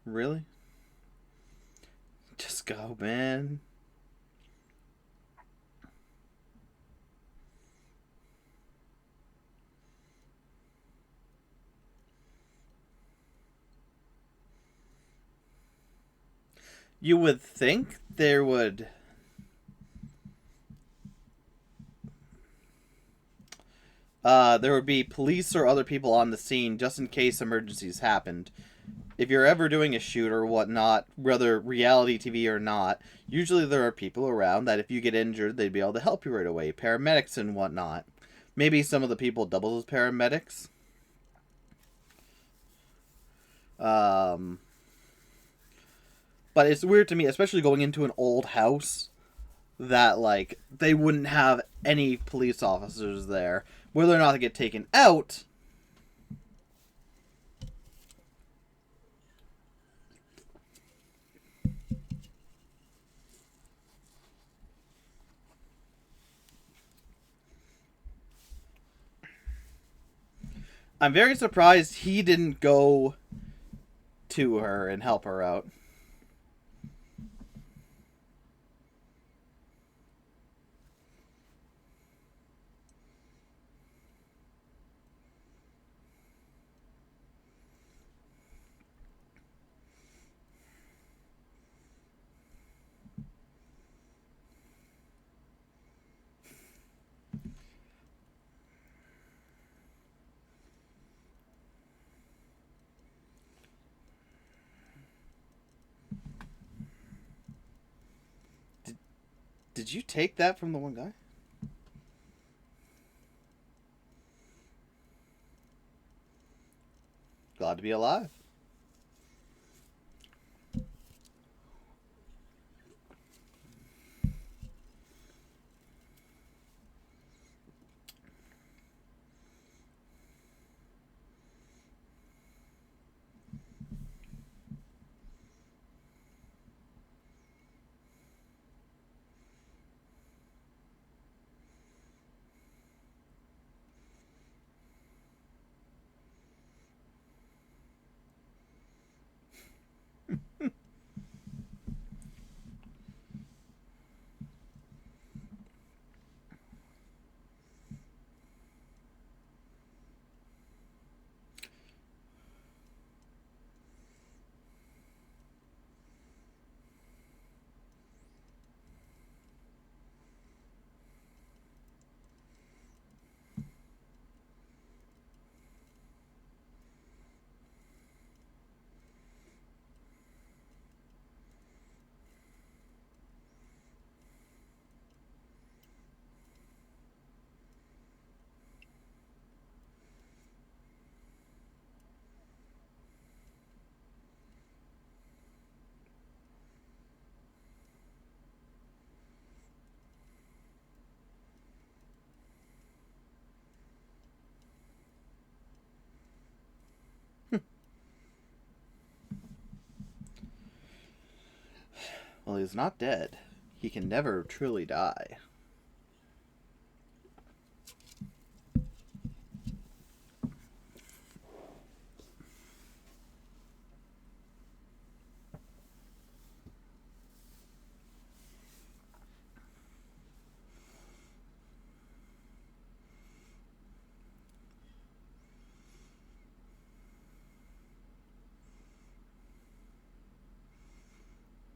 Really? Just go, man. You would think there would be police or other people on the scene just in case emergencies happened. If you're ever doing a shoot or whatnot, whether reality TV or not, usually there are people around that if you get injured, they'd be able to help you right away. Paramedics and whatnot. Maybe some of the people double as paramedics. But it's weird to me, especially going into an old house, that like they wouldn't have any police officers there. Whether or not they get taken out. I'm very surprised he didn't go to her and help her out. Did you take that from the one guy? Glad to be alive. Well, he's not dead. He can never truly die.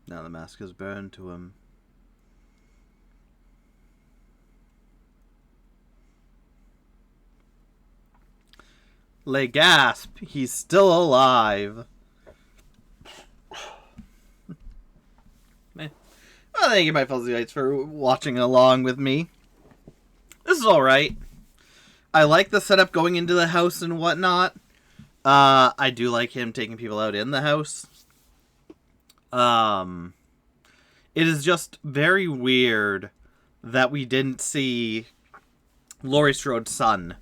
Now the mask is burned to him. Le gasp! He's still alive. Well, thank you, my Fuzzy for watching along with me. This is alright. I like the setup going into the house and whatnot. I do like him taking people out in the house. It is just very weird that we didn't see Laurie Strode's son.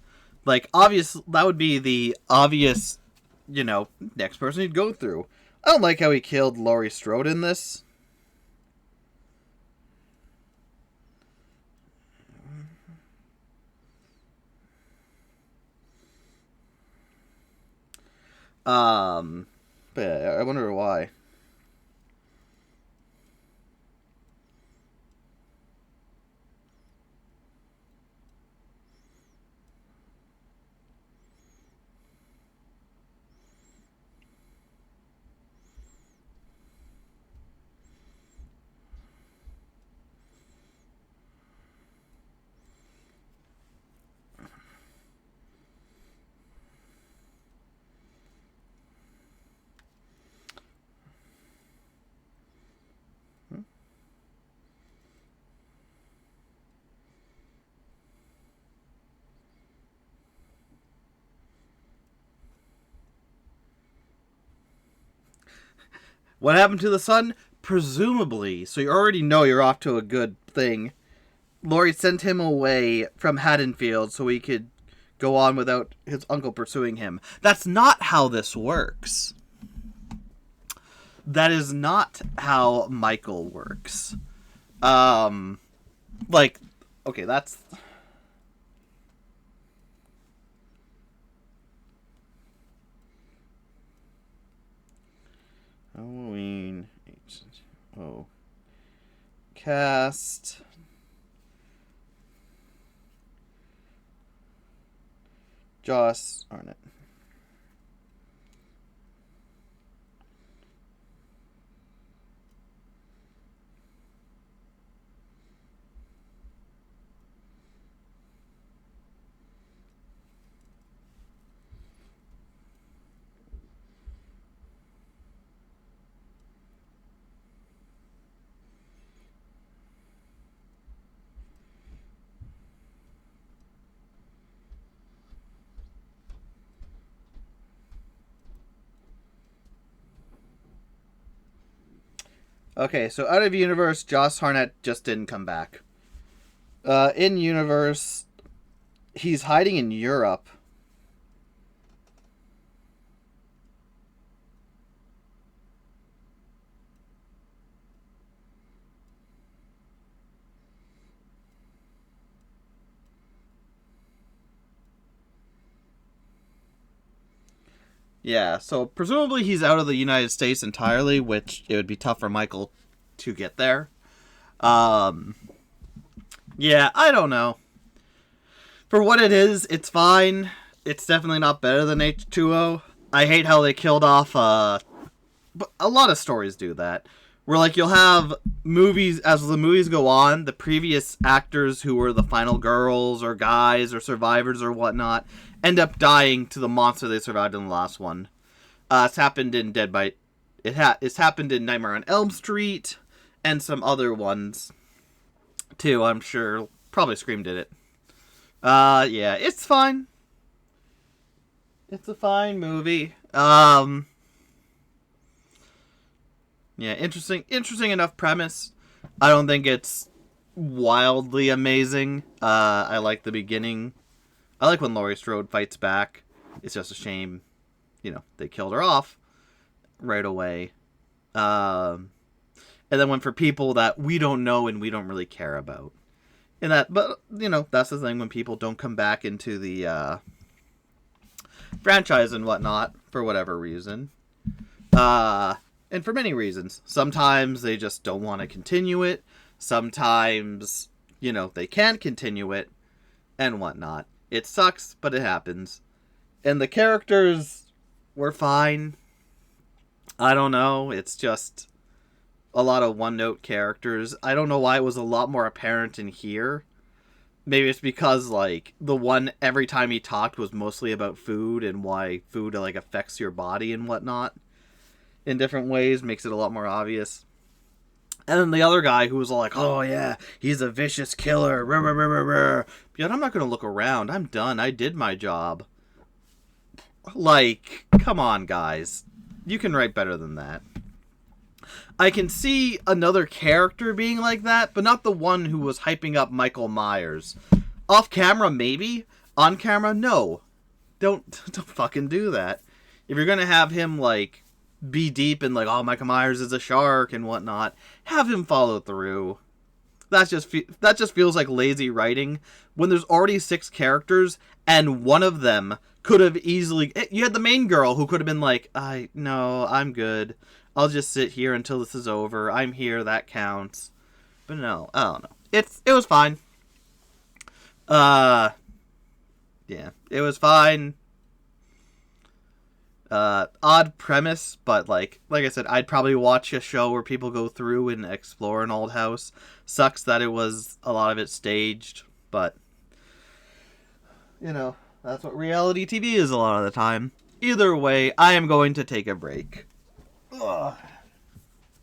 Like, obvious, that would be the obvious, next person he'd go through. I don't like how he killed Laurie Strode in this. But yeah, I wonder why. What happened to the son? Presumably. So you already know you're off to a good thing. Laurie sent him away from Haddonfield so he could go on without his uncle pursuing him. That's not how this works. That is not how Michael works. Okay, that's... Halloween. Oh. Cast. Joss Arnett. Okay, so out of universe, Josh Hartnett just didn't come back. In universe, he's hiding in Europe. Yeah, so presumably he's out of the United States entirely, which it would be tough for Michael to get there. Yeah, I don't know. For what it is, it's fine. It's definitely not better than H2O. I hate how they killed off, but a lot of stories do that. Where, like, you'll have movies, as the movies go on, the previous actors who were the final girls or guys or survivors or whatnot end up dying to the monster they survived in the last one. It's happened in Dead by... It's happened in Nightmare on Elm Street and some other ones, too, I'm sure. Probably Scream did it. Yeah, it's fine. It's a fine movie. Yeah, interesting enough premise. I don't think it's wildly amazing. I like the beginning. I like when Laurie Strode fights back. It's just a shame, they killed her off right away. And and then one for people that we don't know and we don't really care about. And that, but you know, that's the thing when people don't come back into the franchise and whatnot for whatever reason. And for many reasons. Sometimes they just don't want to continue it. Sometimes, you know, they can't continue it and whatnot. It sucks, but it happens. And the characters were fine. I don't know. It's just a lot of one-note characters. I don't know why it was a lot more apparent in here. Maybe it's because, like, the one every time he talked was mostly about food and why food, like, affects your body and whatnot in different ways, makes it a lot more obvious. And then the other guy who was all like, oh yeah, he's a vicious killer, yet I'm not going to look around. I'm done. I did my job. Like, come on, guys. You can write better than that. I can see another character being like that, but not the one who was hyping up Michael Myers. Off camera, maybe. On camera, no. Don't fucking do that. If you're gonna have him, like, be deep in, like, oh, Michael Myers is a shark and whatnot, have him follow through. That just feels like lazy writing when there's already 6 characters and one of them could have easily... You had the main girl who could have been like, no, I'm good. I'll just sit here until this is over. I'm here, that counts. But no, I don't know. It was fine. Yeah, it was fine. Odd premise, but like I said, I'd probably watch a show where people go through and explore an old house. Sucks that it was a lot of it staged, but you know, that's what reality TV is a lot of the time. Either way, I am going to take a break.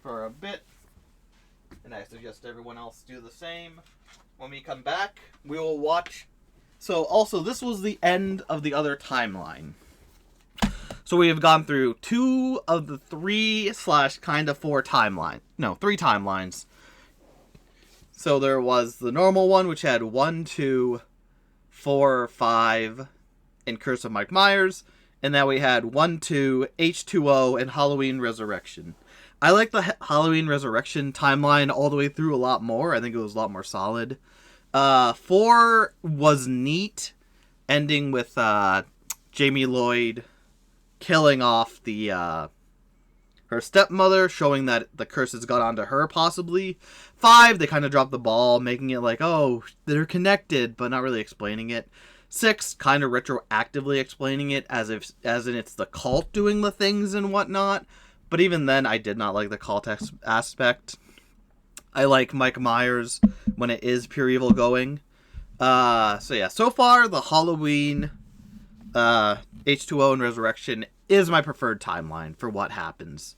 For a bit, and I suggest everyone else do the same. When we come back, we will watch. So also, this was the end of the other timeline. So we have gone through 2 of the 3/4 timeline. No, 3 timelines. So there was the normal one, which had 1, 2, 4, 5, and Curse of Mike Myers. And then we had 1, 2, H2O, and Halloween Resurrection. I like the Halloween Resurrection timeline all the way through a lot more. I think it was a lot more solid. 4 was neat, ending with Jamie Lloyd killing off the her stepmother, showing that the curse has got onto her, possibly. 5, they kind of dropped the ball, making it like, oh, they're connected, but not really explaining it. 6, kind of retroactively explaining it as in it's the cult doing the things and whatnot. But even then, I did not like the cult aspect. I like Mike Myers when it is pure evil going. So yeah, so far the Halloween, H2O and Resurrection is my preferred timeline for what happens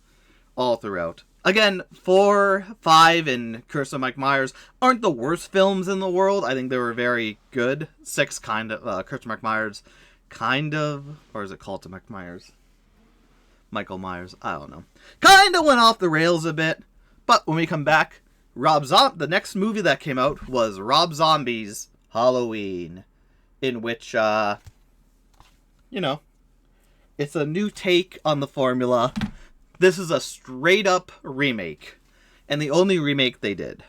all throughout. Again, 4, 5, and Curse of Mike Myers aren't the worst films in the world. I think they were very good. 6, kind of, Curse of Mike Myers, kind of, or is it Cult of Mike Myers? Michael Myers, I don't know. Kind of went off the rails a bit, but when we come back, the next movie that came out was Rob Zombie's Halloween, in which, you know, it's a new take on the formula. This is a straight-up remake, and the only remake they did.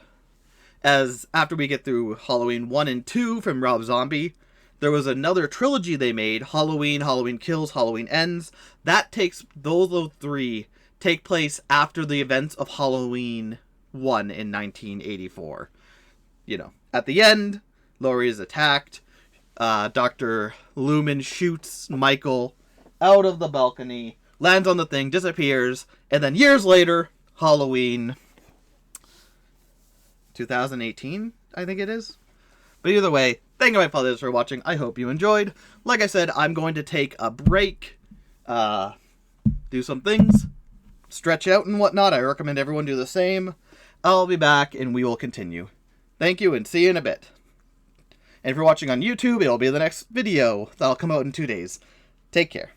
As after we get through Halloween 1 and 2 from Rob Zombie, there was another trilogy they made, Halloween, Halloween Kills, Halloween Ends. Those 3 take place after the events of Halloween 1 in 1984. You know, at the end, Laurie is attacked. Dr. Lumen shoots Michael out of the balcony, lands on the thing, disappears, and then years later, Halloween 2018, I think it is. But either way, thank you my fathers for watching. I hope you enjoyed. Like I said, I'm going to take a break, do some things, stretch out and whatnot. I recommend everyone do the same. I'll be back and we will continue. Thank you and see you in a bit. And if you're watching on YouTube, it'll be the next video that'll come out in 2 days. Take care.